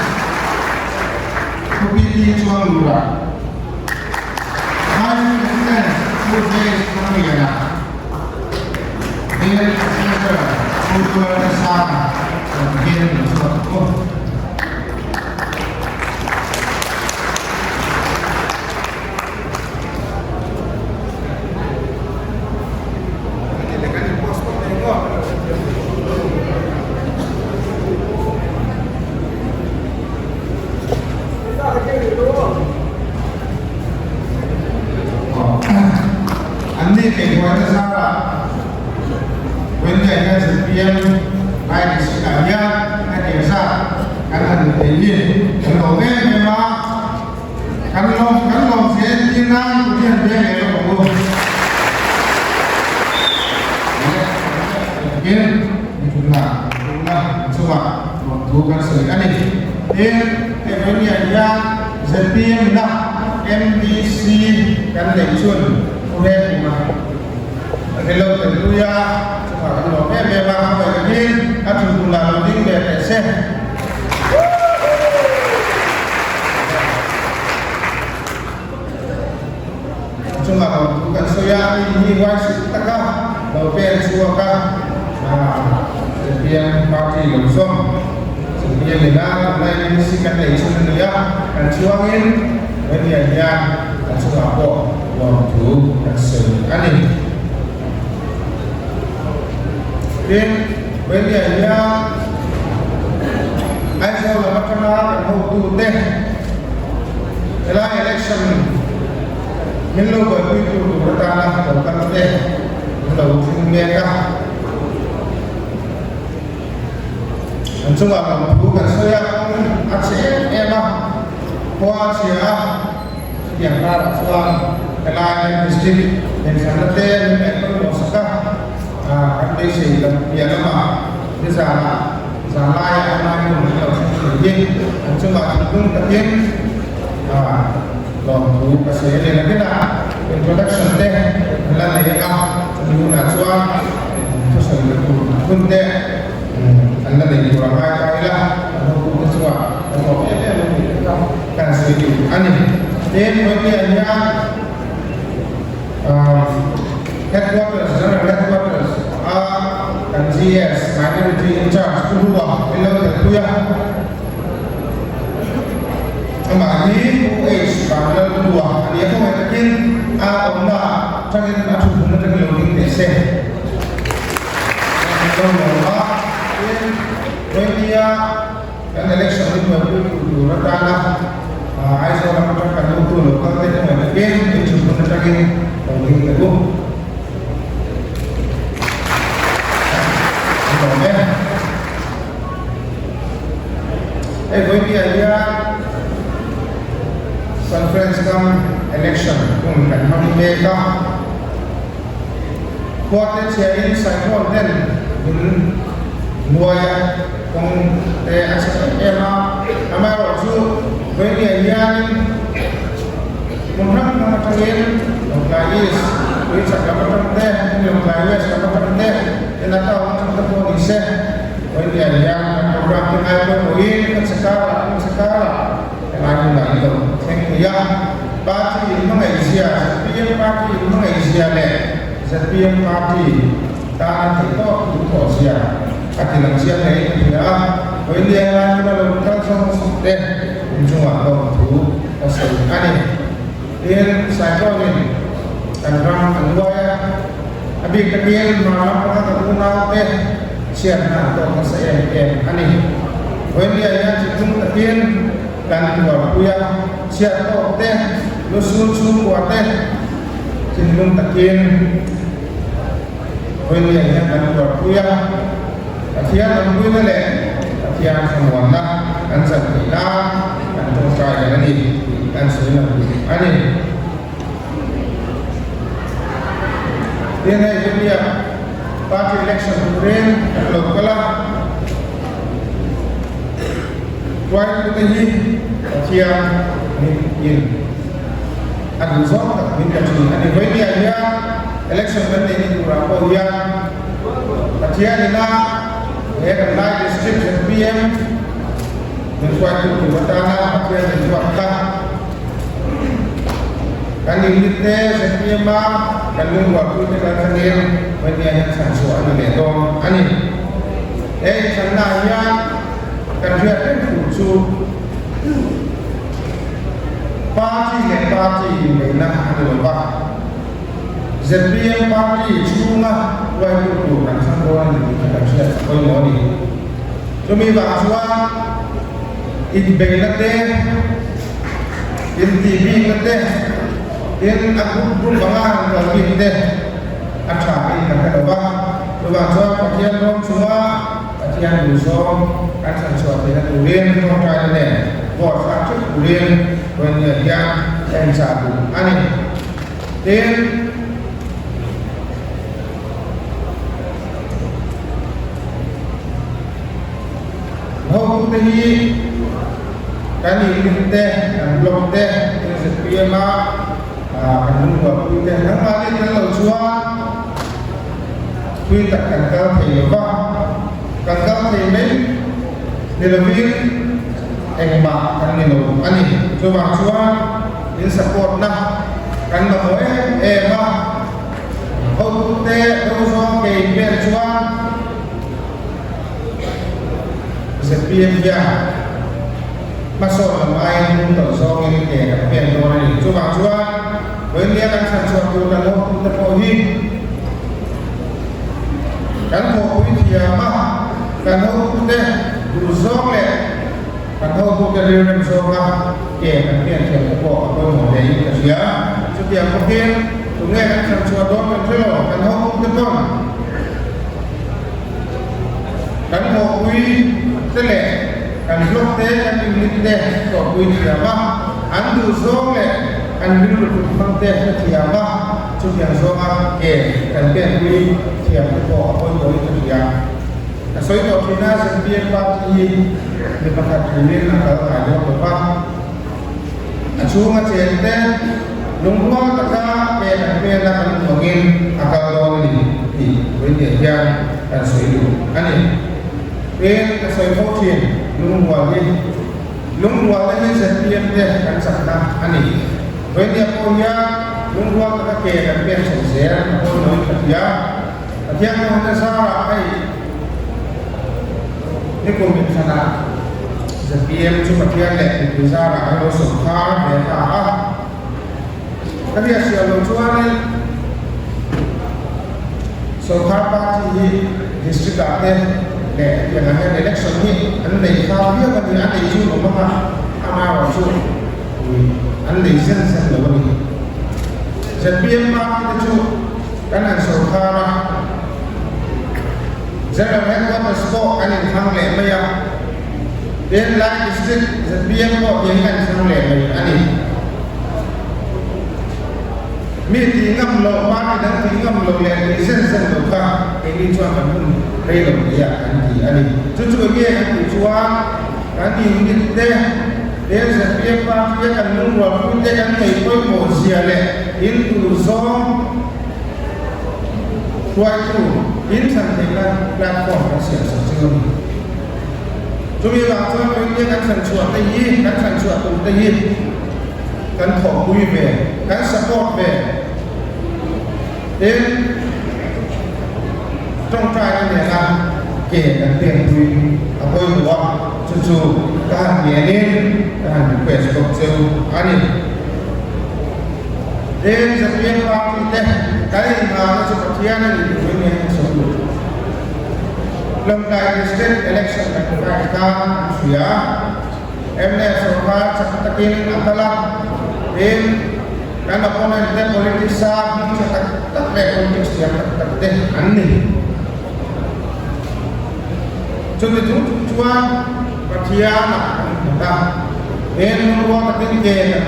Kupiti Chuang Lura Vice President Uzi Kamiyana dan Senator Utul Sana dan Gen Soto MDC kan leksun udah cuma hello tentunya kalau memang begini akan pulang di BPC cuma bukan saya ini wasit tengah bapak suaka yang parti langsung sebenarnya dengan mulai misi kan leksun dia kan suangin Bagi yang Singapura waktu kesel ani. Dan bagi yang asal lama kenal waktu teh, election milo bagi itu bertanah bukan teh, kalau mereka Singapura bukan saya asyik emang Kuasia yang rara suang kelayan distrik yang sangatnya memang mosaka kondisi dan yang lama di sana salai anak yang menjadi cuma pun terjun lalu kesehatan kita introduction teh lalu yang menggunakan suang terus pun teh anda dari kurang kaya lah atau suang kan sedikit aneh. Dan bagiannya headquarters, general headquarters, dan GS, minority in charge, kedua hi ku e sukala dua ani ko mai takin a omna tangin a thu na takin lo ding te se ko mo a in India an election ni ko ku na ta na ai so na ta ka lu tu lo ka te mai takin e thu na takin lo ding te ko với cái conference come election cùng cảnh mang về đó qua cái chế in sai con nên nuôi cùng để em mà ở chỗ với cái một năm mà thằng em một cái với sản phẩm trong đây một cái với sản phẩm trong đây nên là tao trong cái đi xe với cái program yang ada mungkin sekarang yang ada itu yang parti Malaysia setiap parti Malaysia setiap parti tanah itu Malaysia parti Malaysia ini ya với dia yang kita lakukan sama deh cuma waktu pasal ini dia saya ini tentang kedua ya habis kemudian malam kita tahu deh siap nak atau saya ani. When dia yang cium takin dan dua puya siap atau teh lusun kuat teh cium takin. When dia yang dan dua puya tiada lampu lele tiada semua nak dan setina dan terusai ani dan semua ani. Dia party election kemarin kalau kalah tuan kita ni siang ni ada zon tak minta curi ada bagi dia election nanti ni berapa dia siang ni nak dia akan naik district PM dan tuan itu bertanah dia dijualkan kan ini teh setiap kan waktu kita sendiri bagi yang sangat ini dong ani sebenarnya kan dia khusus parti ini nak ada apa ZPM parti cuma waktu itu kan sampai ini kan sudah sampai ini cuma bahasa itu benar deh ini TV deh ini aku pun bangang kalau ini deh acara ini kan ada soal kajian dong semua kajian dusong kan sesuatu yang tulen orang lain buat satu tulen penyajian yang satu ani dan hukum ini kan ini teh blok teh seperti kan buat teh yang lain kalau soal quy tập cảnh cao thì mình để làm việc anh bạn anh mình anh cho bạn xóa đến support na kan mỗi em không tệ đâu so kể về xóa sẽ biến ra mà so làm ai cũng tổng so với kể đặc biệt rồi cho bạn xóa với nghĩa đang sản xuất từ là một tập hội kan ho wikiama kan ho de duzong le kan ho ko ke rem so ma ke kan ke ko mo de ka sia setiap mungkin tungai kan sesuatu kan selo kan ho ke ton kan ho wi tele kan blok te kan ni de ko wikiama an duzong le kan biru mang te wikiama setiap so ma ke kan ke wi siap ko apa itu dia so itu kita setiap parti di tempat ini kalau ada apa cuma cerita lumpuh kata pena kan mungkin akal ini di dia dan so itu ani so itu lumpuh ini setiap dia kan sana ani dia punya lumpuh kata pena sosial atau dia yang mana sahaja ini komitmen sana ZPM chu pathian le ti za ra lo so kha ve ta a ka bia sia lo chuan so kha party hi district ate le yang an election hi an nei kha bia ka ni an nei chu lo ma ama ro chu an nei sen sen lo ni ZPM party chu kan an so kha ra General Headquarters ko an in thang le ma ya then like district ZPM ko yang kan thang le ma ani mi ti ngam lo ma ni dang ti ngam lo le ni sen sen lo ka ni chuan kan mun re lo ya an ti ani chu chu ge an ti chuan kan ti ni te then ZPM pa ti kan mun ro pu te kan nei poi mo sia le in tu zone tuai tu in san te la platform ka sia sa chu chu mi ba chuan ko ni kan san chuan te yi kan san chuan tu te yi kan khom bui ve kan support ve đến trong trai này là kể cả tiền tùy ở quê của chú các hạt nhẹ lên các hạt quẹt cột treo anh đi đến rất nhiều các cái mà nó sẽ phát hiện là những cái này sống được lần này state election là phải cả phía em này số ba chắc tất nhiên là là đến karena opponent dan politik sabi tak politik siap tak aneh. Contoh itu cuma pertiana kita ruang tapi ke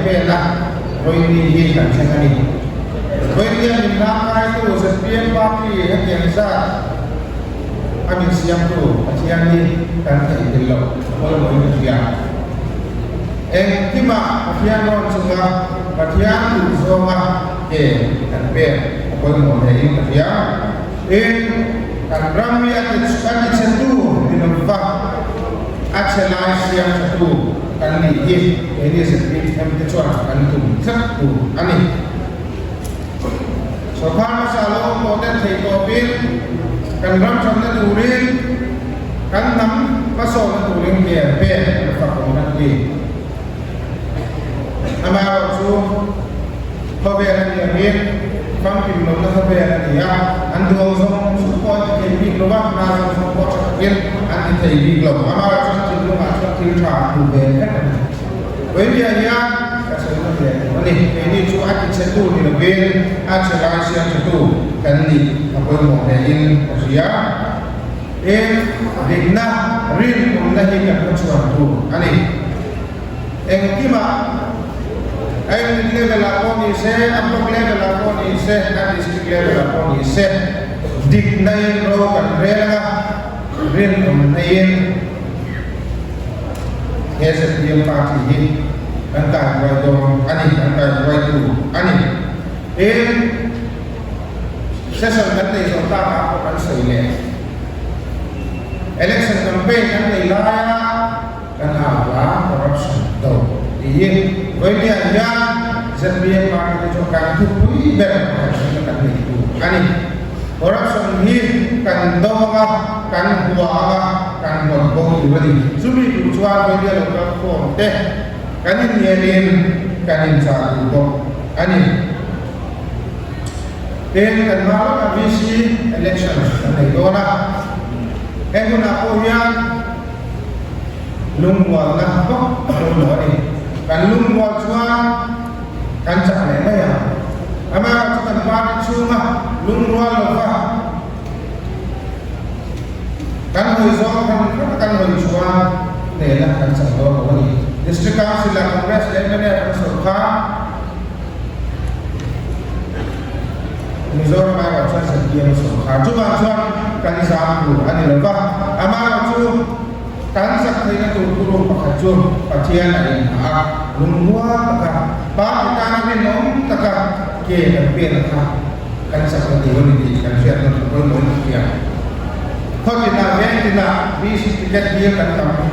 Roy ini kan saya ni. Roy dia minta itu setiap parti yang sah. Kami siap tu pertiana ni kan kita lo kalau siap. Kima pertiana orang suka Patian tu semua ke tanpa apa yang ada patian kan ramai ada sekali satu di nampak akselai siang satu kan ini seperti yang kita cuak kan tu satu ani sopan masalah model tekopin kan ram sampai turin kan nam pasal turin ke fakon nanti Amar tu, kawayan yang ni, kami belum nak kawayan ni ya. Anda orang support KP global, nasi support KP, anda KP global. Amar tu tidak macam tidak berubah. Bagi dia, kasih dia. Ini cuma kita tu di lebih, aja Malaysia tu kan ni apa yang mau ini Malaysia. Dikna real pun lagi kan macam tu. Ani, kima Ayo level apa ni saya, apa level apa ni saya, nanti district level apa ni saya, diknain roh kan rela, nain, hanya dia parti ini, antara dua orang, antara dua itu, saya sebenarnya contoh apa kan saya election campaign kan ilaya kan apa corruption tu. Iya, bagi dia ZPM parti itu kan tu pun berkorupsi kan itu. Corruption ni kan doa kan buah kan berbau juga ni. Sumi tujuan bagi dia lokal pun kan ini yang kan satu tu. Kan malam habis election kan itu lah. Guna punya lungwal lah kok lungwal ni. Kan lungwal cuma kan cak lema ya. Ama kan pada cuma lungwal apa? Kan hujan kan hujan ni lah kan cak lor ni. District Council lah Kongres MNA kan surka. Mizoram ada macam sekian surka. Cuma kan satu ani lepas. Ama cuma kan sakitnya turun pakajun pacian ada lumua tak kita nabi nom tak ke tapi kan sakit ini kan siapa yang turun dia kalau kita bisa tiket dia kan kami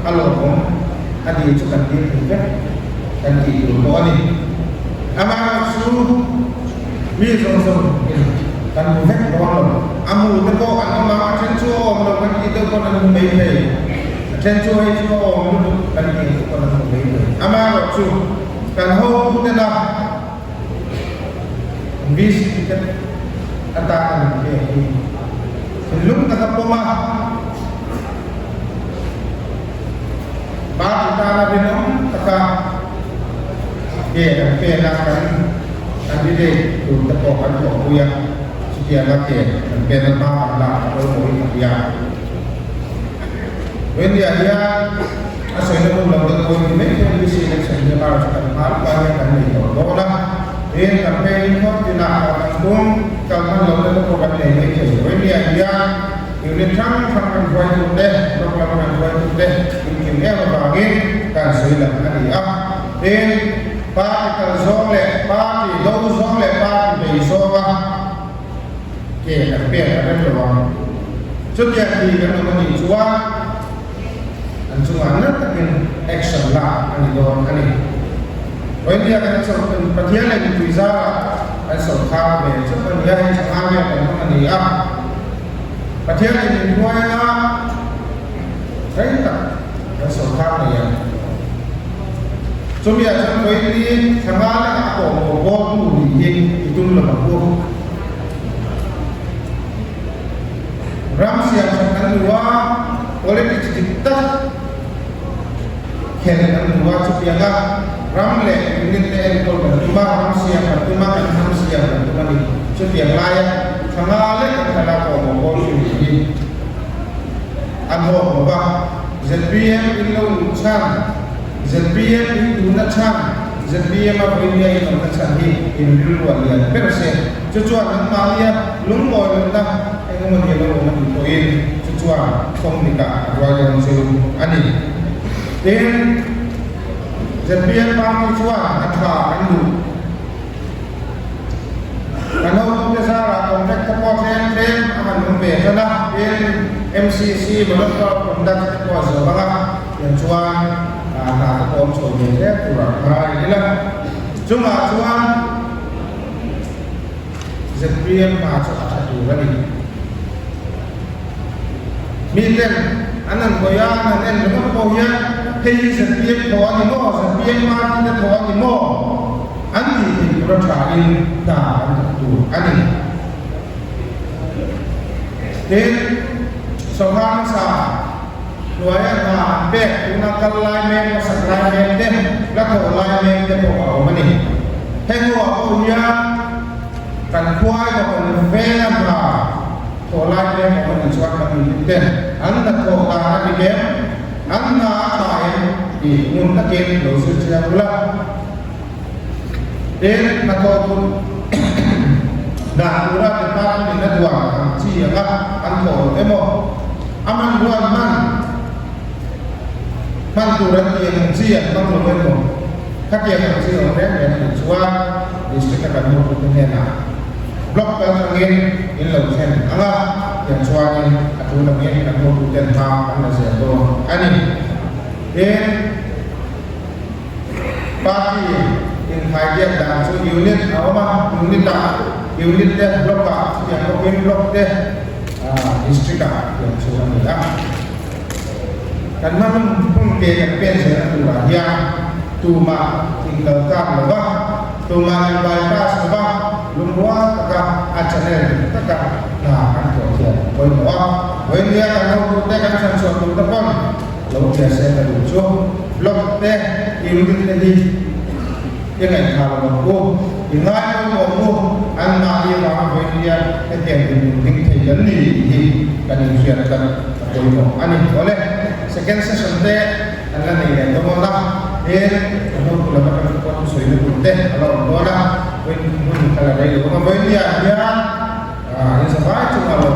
kalau pun ada itu kan dia tiket kan itu boleh ama suruh bisa kan bukan doang amu itu kok kan macam tu orang kan kita pun ada membayar trên chuối cho ông lúc cần gì cũng còn không biết ama rồi chú cần hô cũng thế nào vì cái anh ta cần cái gì lúc ta gặp cô mà ba kita na din ang taka ke na kan dide tu ta ko kan ko kuya siya na ke ke na ba la ko mo ya when dia aso na mo lang ko ni me ko ni si na sa ni para sa kan ba ya kan ni to do na kan pe ni ko na kung kalman lo ko kan ni ke when dia unit trăng kan quay tu deh kan quay tu deh in eva bagi kan sila ani then particle zole party do zole party be sowa ke kan pe kan lo chút dia di kan lo ni chua an chua na takin action la ani do ani when dia kan so kan patian lagi tuiza an so kha be so kan dia chang ame kan ani và theo thì mình quay ra thấy cả cái sổ khám này à chúng bây giờ trong cái đi thằng ba là cổ một con đủ định hình thì chúng là một con ram siap sang dua oleh dicipta kena dua cupiaga ram le ingin le kol bertumah ram siap bertumah kan ram siap bertumah di cupiang layak Kamale kala ko mo ni anho ba ZBM ilo chan ZBM in na chan ZBM ma bria in na chan hi in ru wa ya pero se chuchua nang ma ya lung mo na ai mo ni lo na ko in chuchua không ni ka wa ya su ani then ZBM ba ni chua na ka an du Ano kita sa contract po sen aman lumbe sana in MCC belum conduct po sa mga yang cuan na ko so ni kurang hari ila cuma cuan ZPM masuk satu kali miten anan koya anan dengan koya hei ZPM ko ni mo ZPM ma ni ko ni mo Ani di Rachain dan tu ani. Dan sohan sa luaya na be una kalai men masaklai men dem lako lai men dem ko mani. Hengo aku nya kan kuai ko kan vela ba ko lai men ko kan suat kan dem anda ko ka ni dem anda kai di mun ta ken lo su chia pula then nakotun dah urat depan ni dua ci agak anto emo aman dua man turan yang ci man lo emo kak yang ci orang yang suar distrik akan mau penena blok angin in lo sen ala yang suar ni atau lagi akan mau puten ha anda sedo ani then pagi in higher dan so unit apa unit deh blok yang open blok deh district yang sudah ada karena pun ke saya tu ya tuma tinggal kan lebah tuma yang bypass lebah lumua takah acara takah nah kan kerja poin dia kan kita kan sesuatu telepon lalu biasa tadi blok deh unit tadi yang lain kalau aku ingat aku anak dia orang India yang tinggal di kan Indonesia kan aku ani boleh second session deh adalah ni yang tomorrow aku kalau makan aku sudah itu deh kalau bola pun kalau dari orang India dia ini sebab cuma kalau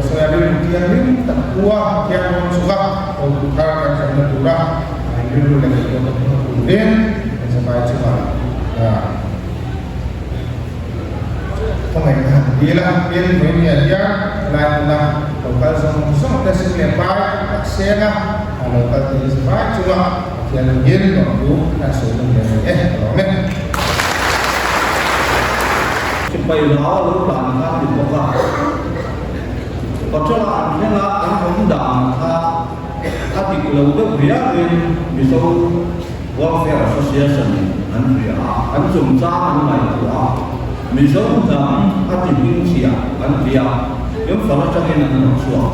saya dulu dia ni tak kuat dia orang suka kalau kan saya turah ini dulu lagi kemudian sebab cuma không ảnh hưởng đi là bên với nhà dia lại là đầu ta dùng số ta sẽ liền bài các xe là đầu ta thì bài chung là thì là nhiên còn đủ là số lượng này đó đấy chúng bây đó lúc bạn ta được một vài còn cho là nên là anh không đảm ta thì lâu đó phía bên Mizo Welfare Association anh phía anh dùng ra anh này của Mizo rằng anh tìm những gì anh phía những phần là cho nên anh làm sao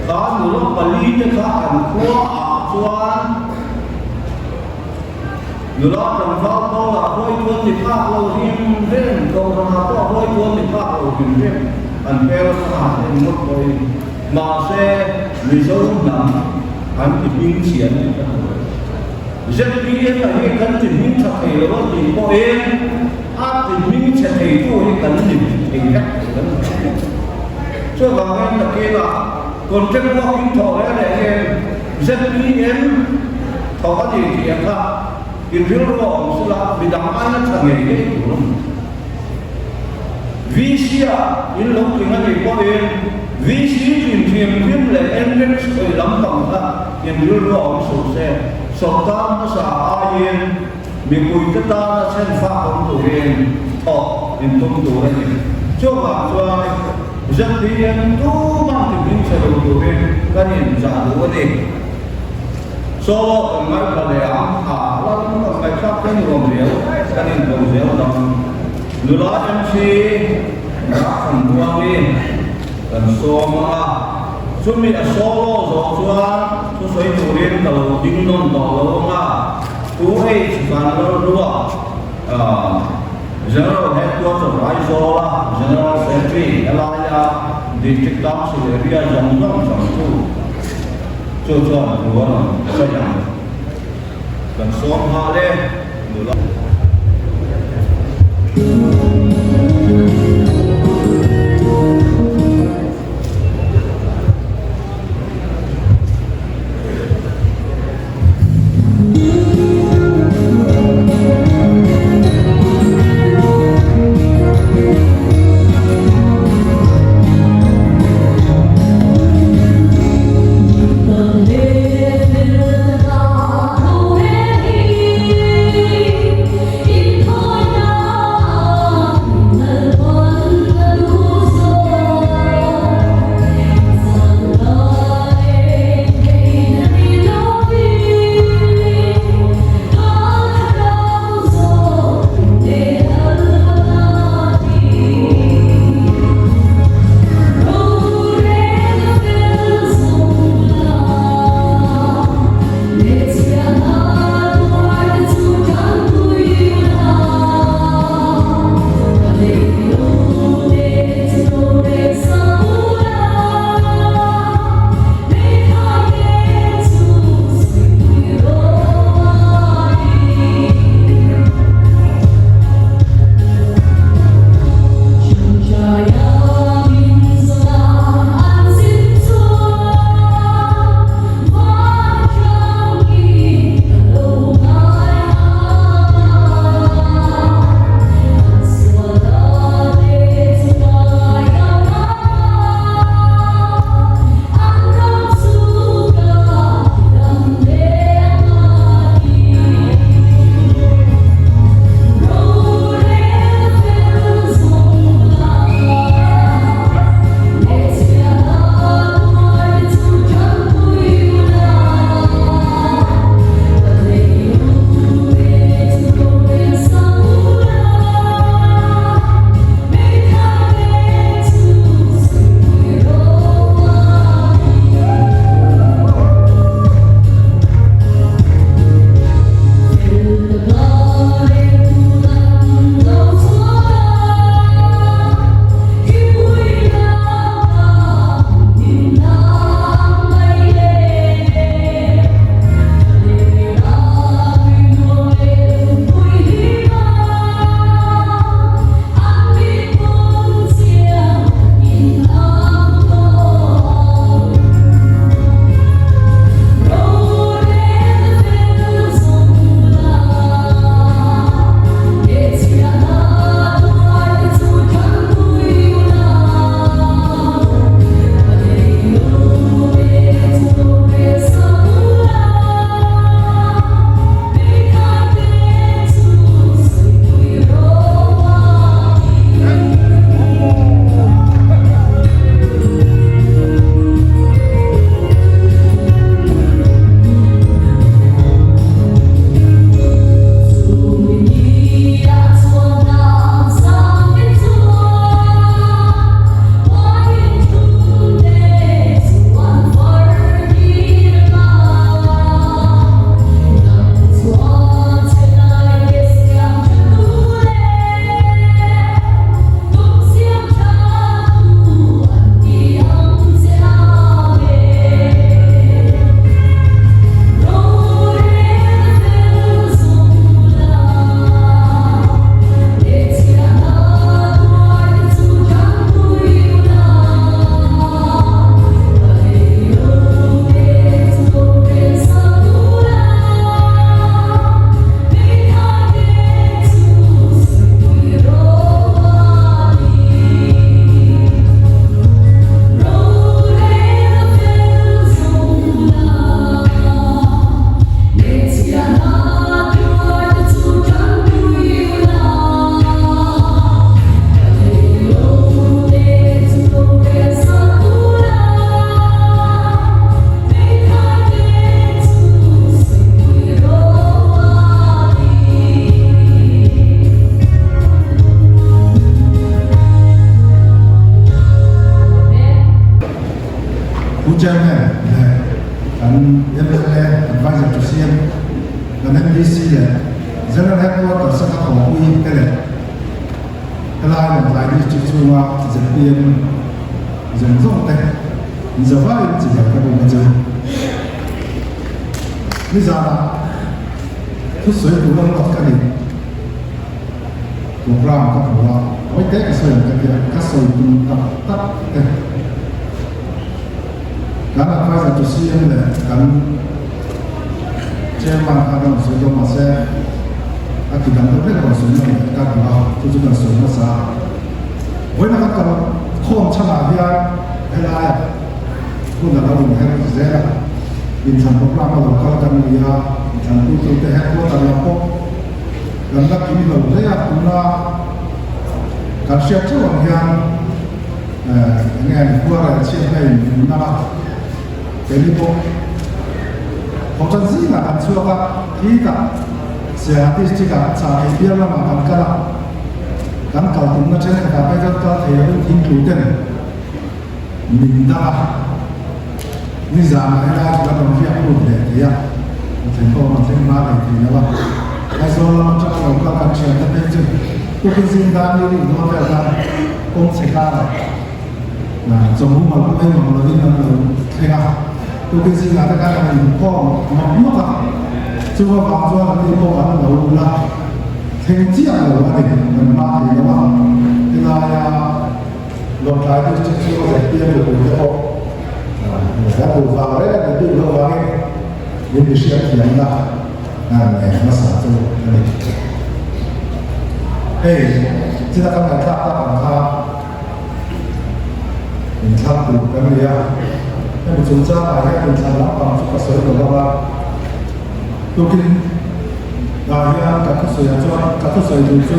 đó là lúc Bali cho các anh qua chuan người đó làm sao đâu là hôi cuốn thì phát lâu thêm thêm câu nào có hôi cuốn thì phát lâu thêm thêm anh theo là anh mất rồi mà sẽ người số nằm anh thì biến chiến rất biết là cái cần thì biến cho thầy đó thì có em thì biến cho thầy cho cái cần thì rất cho vào em là kia là còn trên qua kinh thọ đấy là em rất biết em có gì thì em ta cái điều đó cũng là bị đắm ăn nó thành nghề đấy vì sao in lúc thì anh ấy có em vì sao tìm kiếm là em rất phải lắm bằng ta cái điều đó cũng sâu xe sâu ta nó sẽ ai em mình cùi tất ta sen pha không tụ em họ em không tụ em cho bạn cho rất thì em tu mang thì mình sẽ đầu tụ em cái này giả đủ cái gì so mai là để ăn lắm mai khác cái nguồn rượu cái nguồn rượu đó người đó em si đã thành quan đi cần so mà chúng mình so lo rồi chúng tôi tụ đến đầu dính non đầu mà cú hay chỉ cần nó đúng không General Headquarters Raizola General Secretary Elaya District Council Area Jong cho người đó làอย่างcần xóm họ lên người đó in chairman kan MLA advisor to CM kan MDC le general headquarters sa ka ko ui kale kala na lai di chu chu ma ZPM dân rộng tay giờ vai chỉ là cái bộ dân bây giờ thứ suy của nó có cái gì program các bộ với cái suy cái suy cũng tắt cái là phải là chủ sĩ là cái chairman Adam suy cho mà sẽ anh chỉ cần biết còn suy là các bộ tôi chỉ cần suy nó sao với nó các không chăm là bia hay là cũng làเราให้เสียละอินสันโปรแกรมเราเข้ากันมีอ่ะอินสันผู้ช่วยแต่ให้ตัวตลอดปุ๊บกันนักกินเราเลยอ่ะคุณละการเชื่อช่วงยังงานพวกเราเชื่อให้คุณละเป็นที่ปุ๊บพอจันทร์นะกันช่วยกันที่กันเสียที่ที่กันสายเบี้ยละมากันกันละกันเก่าถึงนั่นใช่ไหมครับไปกันก็เที่ยวทิ้งอยู่เต็มมินดานี่จำให้ได้ก็ต้องเรียกพูดเลยที่อ่ะถึงก็มันถึงมาเลยทีนะว่าไอ้ส่วนเราจะเอาการการเชื่อมเป็นจุดตัวเป็นสิ่งที่เราดีน้องแต่ละองค์เสกานะสมมุติมันไม่เหมือนเราที่เราเท่าตัวเป็นสิ่งที่การมันก็มันไม่ต่างซึ่งว่าบางส่วนที่พวกเราเราละเท่าที่เราว่าเนี่ยมันมาเลยว่าที่เราลงท้ายที่จะช่วยเปลี่ยนตัวเองแล้วผู้ฟังเรื่องที่เราว่ายินดีเชื่อเขียนละนั่นแหละภาษาตัวนี่เฮ้ยที่เราทำงานท่าของท่าเป็นท่าปลูกกันเลยอ่ะให้ผู้ชมทราบให้เป็นชาวรับความสุขสวยของเราว่าตัวกินเราเนี่ยกับทุกส่วนจ้ากับทุกส่วนดูจู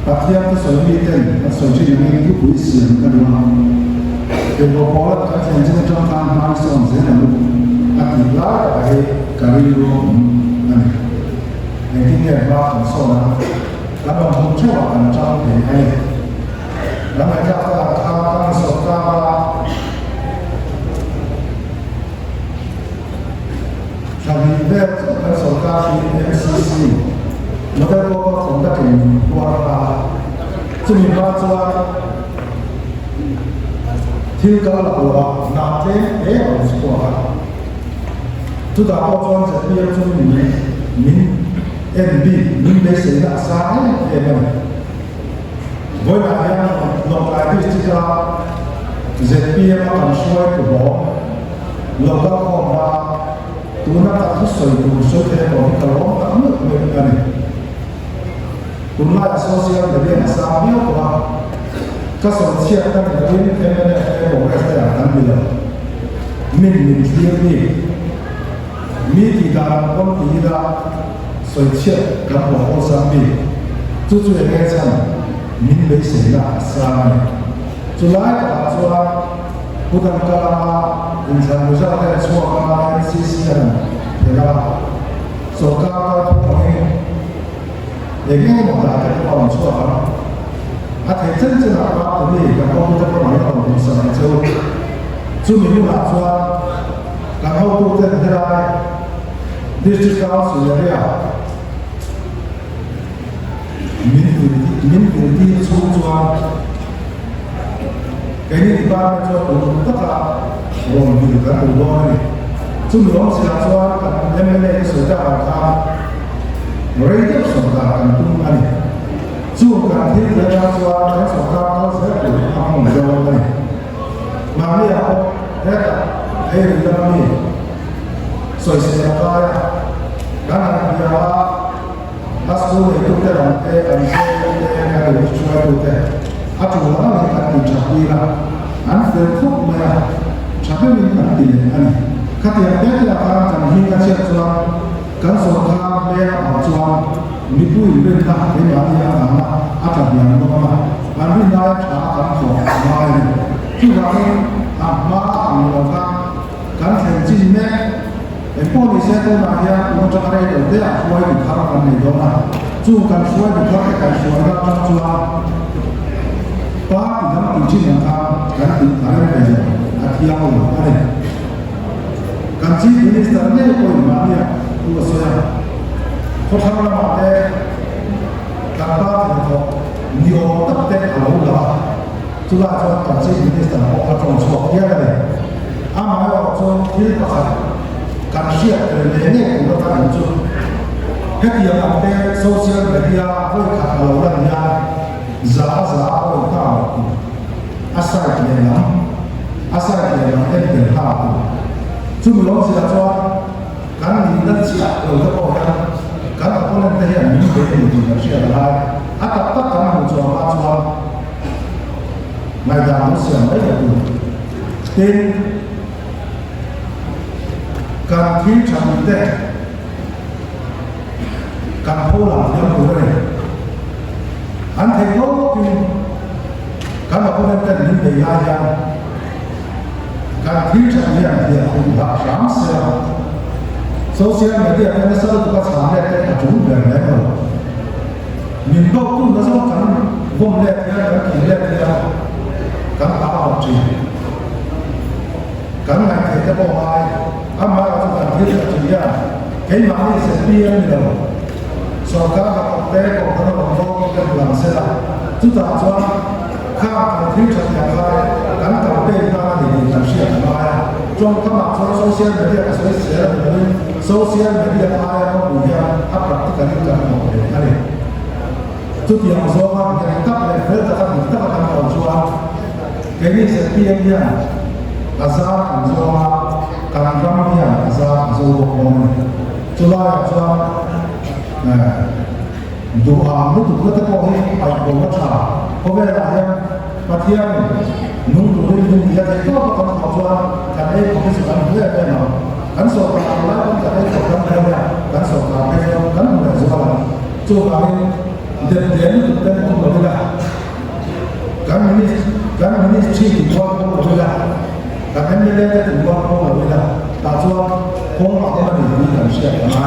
ปัจจัยทุกส่วนมีเต็มและส่วนที่ยังมีทุกผู้เสียงกันว่าเป็นพอพอแล้วการแข่งขันจอมทางมาส่งเสียงลูกอันนี้ล้าไปการิโรนั่นในที่นี้ว่าของโซนแล้วบางคนช่วยกันจอมเห็นให้แล้วมันจะราคาการสกัดทางนี้เรื่องการสกัดที่ MCC แล้วก็ของตะเกียบตัวราจะมีว่าจะที่ก็เราว่านาเต้เราสกัดทุกอย่างก็จะเปลี่ยนจนมินNB มินเบสเนี่ยสายมันวันนี้เราไปที่จะZPM มันช่วยตัวเราก็ขอมาตัวนักทุกส่วนตัวช่วยให้เราที่เราทำเมื่อเมื่อกันตัวนักโซเชียลมีเดียสามยกว่าก็ส่งเชียร์กันในที่นี้ให้ผมได้แต่ทำดีแล้วมินที่นี่มีที่ดาวคนที่ดาวส่วนเชียร์กับหัวข้อสามีจู่ๆเองฉันมินไปเสียละสามีจุฬากับจุฬาผู้กันกลาอินสันบุษราเทศวกาNCCกันเวลาสกัดทุกคนอย่างนี้หมดแล้วแต่ก็ต้องช่วยกันอาทิตย์ที่จะนับว่าตัวนี้กับพวกที่จะมาเราต้องสนับสนุนจู่มีผู้หลักช่วยกับเขาตัวเต็มที่ได้ดิจิทัลสุริยะมินที่ช่วยช่วยcái này thì ba cho cũng tất cả gồm nhiều các bộ đôi này chúng nó sẽ cho em lên số ta vào tham rồi tiếp số ta cần tung này chung cả thiết kế ra cho cái số ta nó sẽ được không rồi này mà bây giờ hết hay là làm gì rồi sẽ ra cái này bây giờ số này cũng sẽ làm cái anh sẽ được cho tôi thế aku orang yang akan dicapira, anak berfuk merah, capek minta tidak ani. Kata yang dia tidak akan hingga siapa kan soal merah acuan, nipu ibadah ini ada yang mana, ada yang mana, nanti naik akan soal lain. Juga ini apa anggota kan senjin me, polisi itu nanya untuk ada yang dia suai dikatakan di dona, juga suai dikatakan suai acuan. Ba thì nó tìm trên nhà thang cái tìm cái này yang ani kan chief minister ne ko ma ni tu so ya ko thang la ma te kan ba te ko ni o ta te a lo la tu la cho kan chief minister ko ka chong so ya le a ma yo cho ki pa kan sia te le ne ko ta ni chu hết tiền làm thế social media với cả lâu lần nha giá với cả asai tiền lắm em tiền thảo chúng mình sẽ cho cái gì đất sẽ ở cái bộ này cái là con em thể hiện những cái gì mình sẽ làm tất cả mọi chuyện mà cho ngày nào nó sẽ mấy là được tên càng thiếu chẳng tệ càng thô làm những thứ này anh thấy tốt thì các bạn có nên cần những đề ai rằng càng thiếu trải nghiệm thì cũng đã sáng sớm social media cái sau của các sản phẩm này là chúng về đấy rồi mình đâu cũng có số cắn vùng lệ thì là kỳ lệ thì là cắn táo học trình cắn ngày thì cái bộ ai mà chúng ta thiếu trải nghiệm cái mà này sẽ biến nhiều sau các học tế của các bạn vô cái làm sẽ là chúng ta choข้ามที่จะอย่างไรการต่อไปมาในการเชื่อมมาจงขมักโซเชียลมีเดียกับโซเชียลมีเดียโซเชียลมีเดียมาแล้วบุญญาอัปรักกันกันหมดเลยนั่นเองทุกอย่างโซมาอย่างตั้งแต่เริ่มตั้งแต่ตั้งแต่เราชัวร์แค่นี้เสร็จเพียงเนี่ยอาซาอันโซมาการรำเนี่ยอาซาโซโมนจุฬาชัวร์ดูอาไม่ถูกก็จะพอให้ไปโกงชาเพราะเวลาเนี่ยประเทศนุ่งดูดีนุ่งดีอะไรก็ต้องขอชัวร์การได้ของที่สุดอันเพื่อแน่นอนการสอบการแล้วต้องการได้ของการเรียนการสอบการให้เราการเหมือนชัวร์ชัวร์การเดินเป็นคนหมดเลยการมินิชีถึงวันหมดเลยการไม่ได้ถึงวันหมดเลยแต่ชัวร์คงเอามาดีการเชื่อมา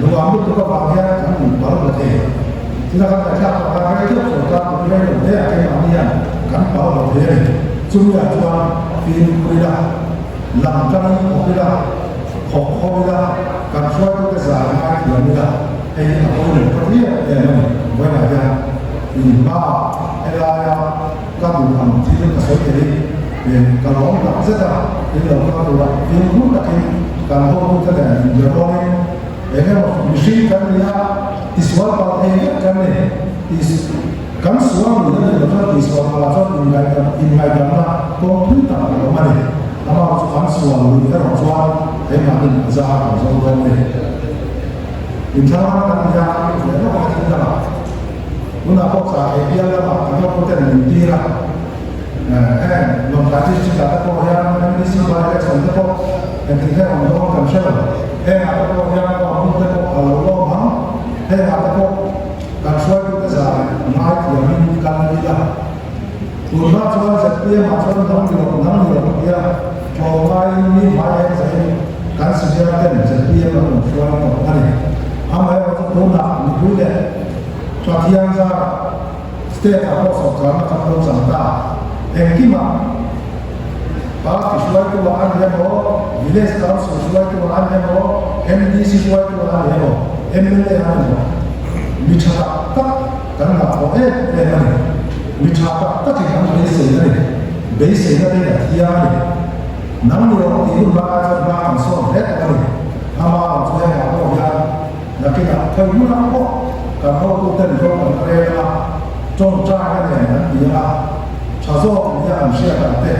ดูอามุตุก็บางแค่ทั้งหมดบางประเทศที่เราการจัดการให้ทุกส่วนการบริหารประเทศให้มาเนี่ยการเป่าประเทศช่วยชัวร์ฟิล์มคุยได้หลังจากนั้นคุยได้ขอคุยได้การช่วยทุกสายงานเกี่ยวกับให้เอาคนประเทศเนี่ยไว้ไหนกันอินบ้าอะไรก็ดูทำที่เราสนใจเป็นการร้องหลักเสียที่เราก็ดูว่าฟิล์มรู้กับการพูดกันแต่เดี๋ยวเราเนี่ยEga machine kan dia iswal pakai kan ni kan suam ni dia lepas iswal langsung ingai gambar komputer kalau mana nama kan suam ni kan suam makin azab azab kan ni insyaallah kan dia dia nak kita guna paksa dia lah kita potong dia lompat cerita apa yang ini sih banyak contoh yang kita ngomong kan siapa apa yang ngomong kita kalau ngomong apa kan suatu kesalahan naik yang kan dia turun cuman setiap macam orang dia coba ini banyak saya kan sejarah dan setiap orang suatu hari apa yang turun ni boleh cuaca saya setiap apa soal macam sama Hekima, para sesuai kewahan dia mau, village council sesuai kewahan dia mau, MDC sesuai kewahan dia mau, MLA dia mau, bicara tak kan nak boleh mana, bicara tak jangan base ni dia, namun orang itu bahkan so head ni, ama saya apa dia, nak kita kau apa, kalau tu tentu mereka contohnya dia Asal dia amsyar kata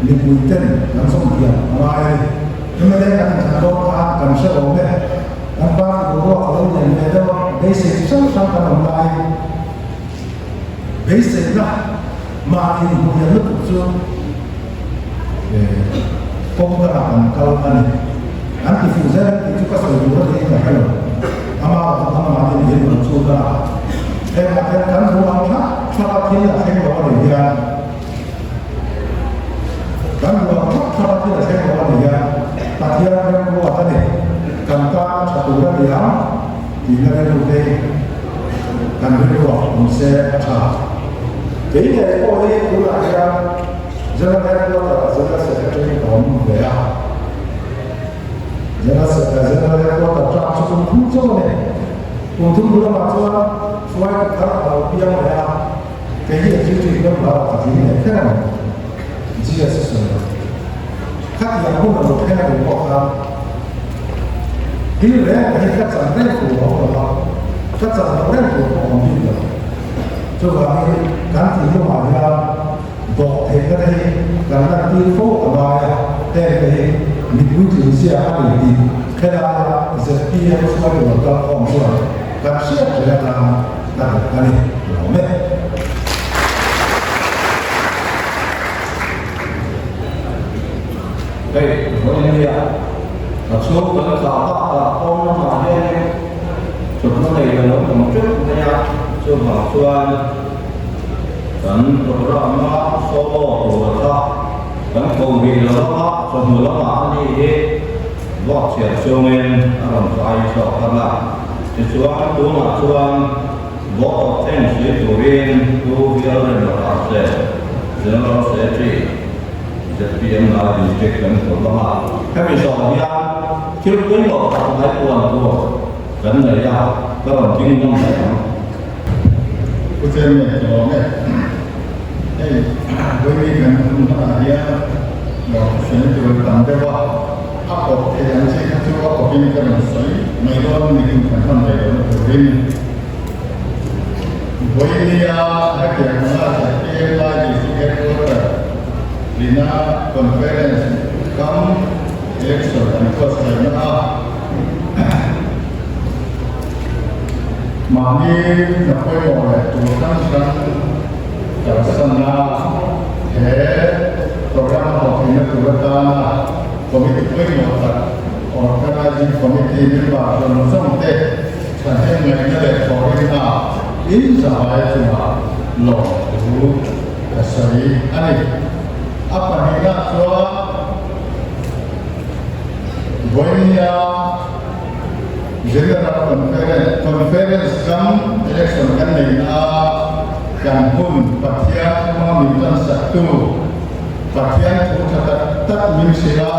liputan langsung dia ramai. Kemudian kan kalau kan amsyar orang nampak bahwa kalau yang ada basic sama ramai basic lah makin dia betul penggunaan kalau anti fuzel itu kan sudah dia kalau ama makin dia betul dah. Kan ruang sahabat dia saya bawa dia kan dua sahabat kita saya bawa dia Tatian yang buat tadi kantor satu dia tiga itu kan berdua musik jadi dari orang itu ada General Headquarters General Secretary Tom Vea General Headquarters Trạm cho cùng thu cho này cùng thu luôn mà cho xoay các tàu piang này cái gì chương trình đó là cái gì này thế nào chỉ là sự khác nhau không là một cái này của họ cái đấy là cái cách sản xuất của họ cách sản xuất của họ như vậy cho vậy cái gì mà ra bộ thì cái đây là cái tiên phố ở ngoài đây cái mình muốn thử xem cái gì cái đó là rất nhiều số lượng các công việc làm sẽ phải làm cái này là mấy đây với những gì ạ một số vẫn có không nó mà đây chụp nó này là nó một chút nha chưa bảo xuân vẫn rồi nó số của nó vẫn còn vì nó cho người nó mà đi vọt chạy siêu men làm phải cho các bạn thì xuân đúng là xuân vọt thêm sự chủ riêng tu việc là nó sẽ giờ nó sẽ chỉ ZPM là district dan kota. Kami soalnya kira-kira kalau tak tuan tu, kan saya kalau tinggal di sana. Kucing ni, kalau ni, boleh kan dia mau sini tu tanda bahawa apa yang saya cuba opini kan saya, mereka ni kan mereka boleh. Boleh dia ada yang mana saya lagi sikit kota. Lina conference come election and first time mani napoi mo tu kan sana he program ho ina tu ta committee poi mo ta organizing committee ni ba so no som te san he ngai na le for ina in sa hai ma lo tu asai ani apa hingga soal Bonia General Conference kam election kan na kan pun patian meminta satu patian untuk tak minsila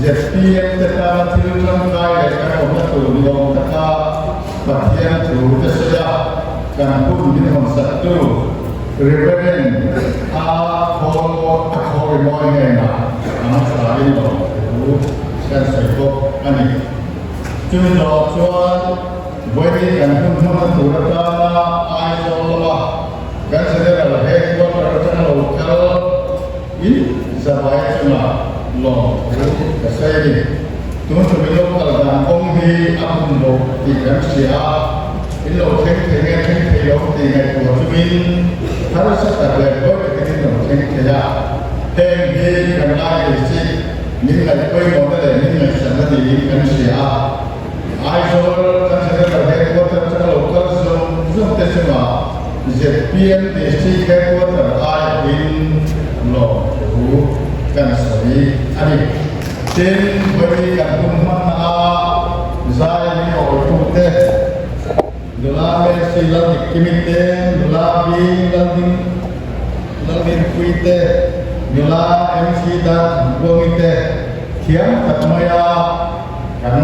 ZPM tetap tirukan kaya kan orang tu yang tetap patian tu tersedia kan pun minta satu Reverend Akhoy Moyena anak saya itu kan saya kok ani cuma soal boleh yang pun turut ai soal kan saya adalah headquarter lokal ini saya cuma lo saya ini tuan sebelum kalau kampung di Amun Lo di Kamsia ini lo tengah tujumin harus ada level ini lo tengah Henghi kan lagi sih, ni lagi koi modal ni lagi sana di Indonesia. Aisol kan saya headquarter lokal zone tersebut, ZPM district headquarter in lo kan sorry, ani ten beri kan mana saya ni orang tu Dulabe silang kimite, dulabi langin kuite. Nila MC dan Gomite kiam katmaya kan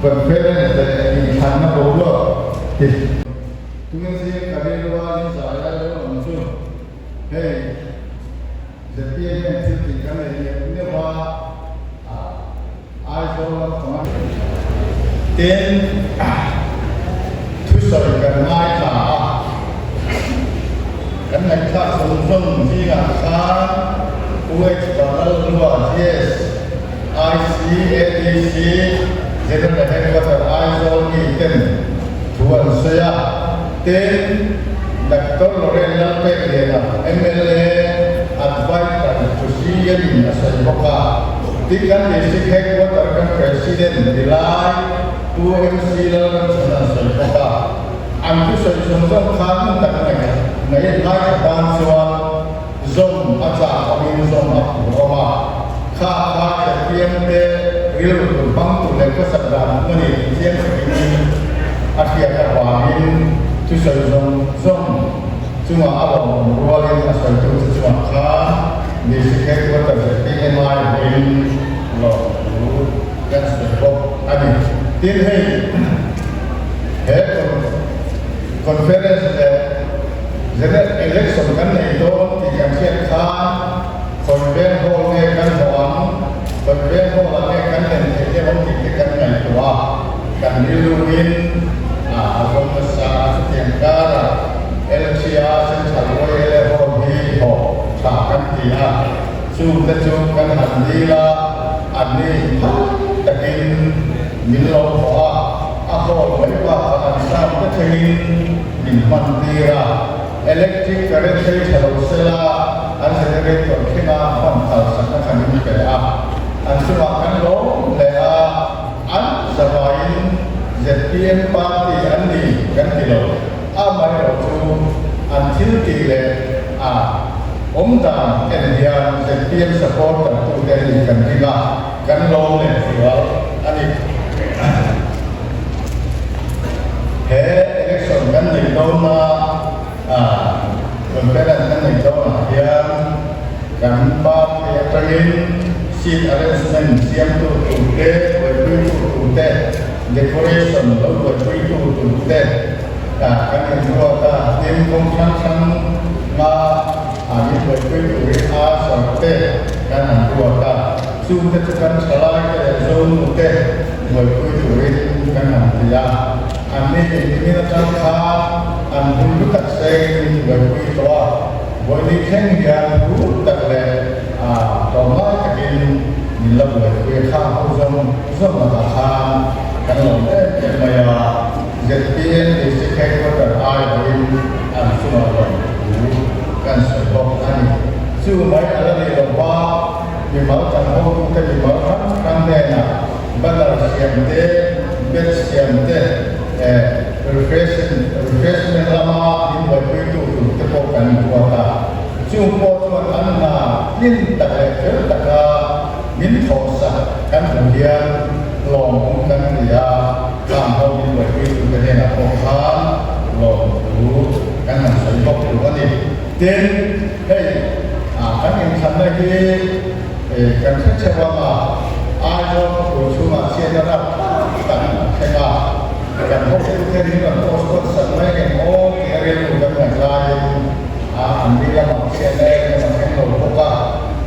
conference di sana bobo tunggu sih kabiruan saya langsung hey jadi yang tinggal ini apa ayo teman ten tusar kan naik kan naik sungsung jika UH Banal Luar yes ICADC General Headquarter Aizol Iten Tuan saya ten Dr. Loren Lalpekena MLA Advisor Tusian Asal Boka Tiga District Headquarter kan Presiden Dilai UMC Lalan Asal Boka Angku saya sungsung kan tak naik naik dan soal zon aja kami zon apa kah yang real bank tu lepas sedang ni yang ini akhirnya kawamin tu zon cuma abang ruang asal itu cuma kan di sini kita terjadi main lo kan sebab ada tin conference general election kan itu tiga siapa conference hall ni kan orang conference hall ni kan dia orang tiga kan itu kan diluin agam besar setiap kara LCR central way hobi ho takkan dia sudah kan handila ani takin milo ho aku mereka akan sama takin di mandira elektrik current saya kalau sela anda generator kena pantal sangat kami berada anda akan lo lea an selain ZPM parti andi kan kilo amai rotu until kile dan Indian ZPM support tu dari kan kila kan lo le siwal ani election kan ni dona konferensi kan ni dona yang kan parti yang seat arrangement siam tu tu decoration lalu itu kan yang dua tim konstruksi ini itu sampai kan yang dua sudah kan salah ke zone itu kan nantinya ini macam dulu tak saya itu boleh yang dulu tak le rumah kini nilai berkuih zone kan maya ZPN di sekitar air semua kan sebab tadi semua ada di luar di bawah tanah kita di bawah kan dena bandar siamte bed siamte refreshment lama di bawah itu tepokan kuota semua anda min tak min tosa kan kemudian long kan dia sampai di luar itu kena pohon long itu kan saya bawa dulu ni dan kan yang sana ni kan secara ada cuma siapa kan kena kan hotel ni kan hotel sana kan kerja kan lain ambil yang siapa yang kan lupa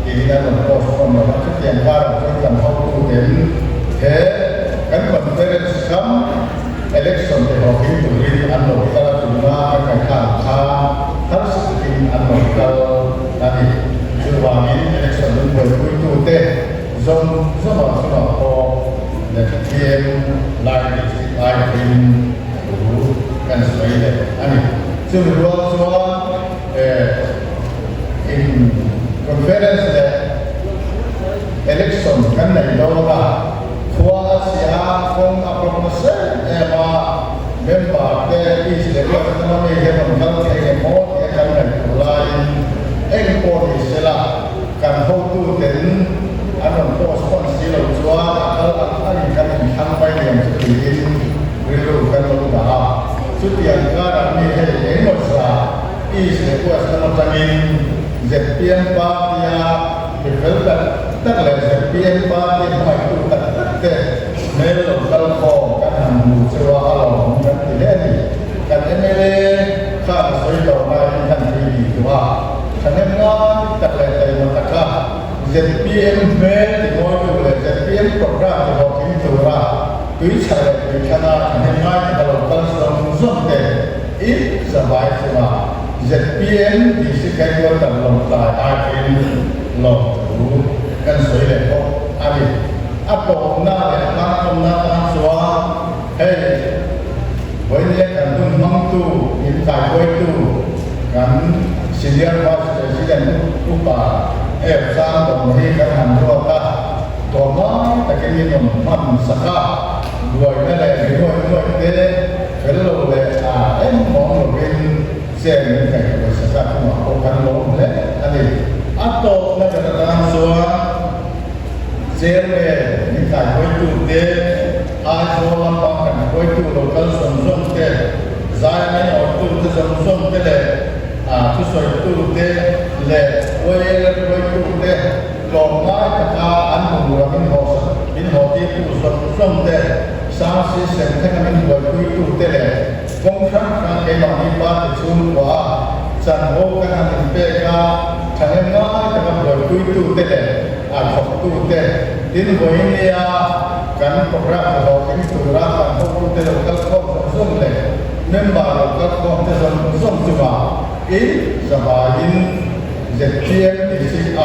ini kan hotel macam yang baru kan hotel kan conference kam election te hoki tu ri anno kala tuma ka harus bikin anno tadi juwangi election tu te zone ko dan PM lain kan sebagai ani semua in conference election kan dari bawah kuasa kong apa member ke is the one nama yang mengangkat yang mau yang akan lain ekspor istilah kan hotu dan anu respons sila jual akal kan sampai yang seperti rilu kan lupa setiap kali ini masa is the kuasa macam ZPM partia develop tak leh ZPM partia macam itu melo kalau kan sewa alam kan tidak kan MLA kan soal lain kan ini dua karena tak leh maka ZPM dengan ZPM program yang itu dua cara karena kalau kalau zone ini sebaik semua ZPM di sekitar dalam akhir lo kan soal ada apa nak soal boleh kan tu mampu kita itu kan senior presiden lupa sama dengan kan dua Toma tak ini memang sah dua ini dua kalau mau lebih saya kan sah cuma bukan lo ada atau negara soal Jerme kita itu deh, ajolah pakai itu lokal sonsong deh, zaman waktu itu sonsong deh, ทุสอยตู้เตเล่วยเล่วยตู้เตลงมาตะกาอันหัวมินหอที่ตู้สดส่งเตสามสี่เซนทั้งมินหัวคุยตู้เตเล่กงครั้งการเก็บมีบ้านชุนว่าจันโฮกันมินเปกาทางน้อยตะกาหัวคุยตู้เตเล่ขอบตู้เตดินหัวเนียกันปกระหัวที่ตู้รักกันพวกตู้เตเล่ก็ส่งส่งเตเมื่อบาร์ก็ส่งเตส่งส่งจุมาอินสบายอินเจ็ดเทียนอินสิไอ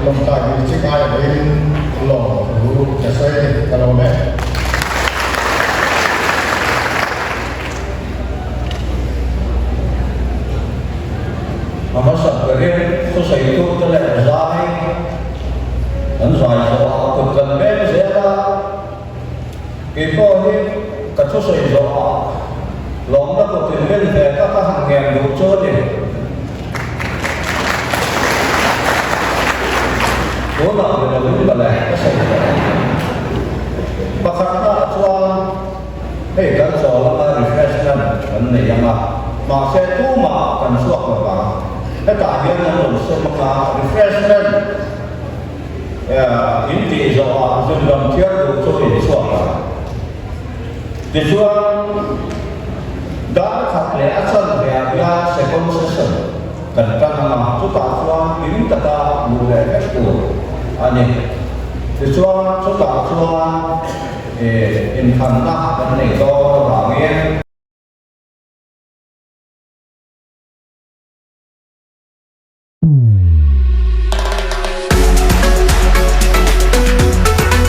ลงตาอินสิไออินลงรู้จะใช้ตลอดไหมMasa kering tu saya itu telah zahir dan saya soal ketentuan saya itu ni kacau saya soal lomba ketentuan saya kata hanya lucu je. Orang ada lebih banyak saya. Pakatnya soal, kan soal refreshment dan ni yang masa tu kan suak apa. Tất nhiên là một số refreshment inti do dân làm thiết của số tiền xuống thì xuống đã khắc lẽ chân về ra sẽ không sẽ sửa cần căng làm chúng ta xuống đến tất cả mùa lễ các của anh em thì xuống chúng ta xuống in thành ra vấn đề do là nghe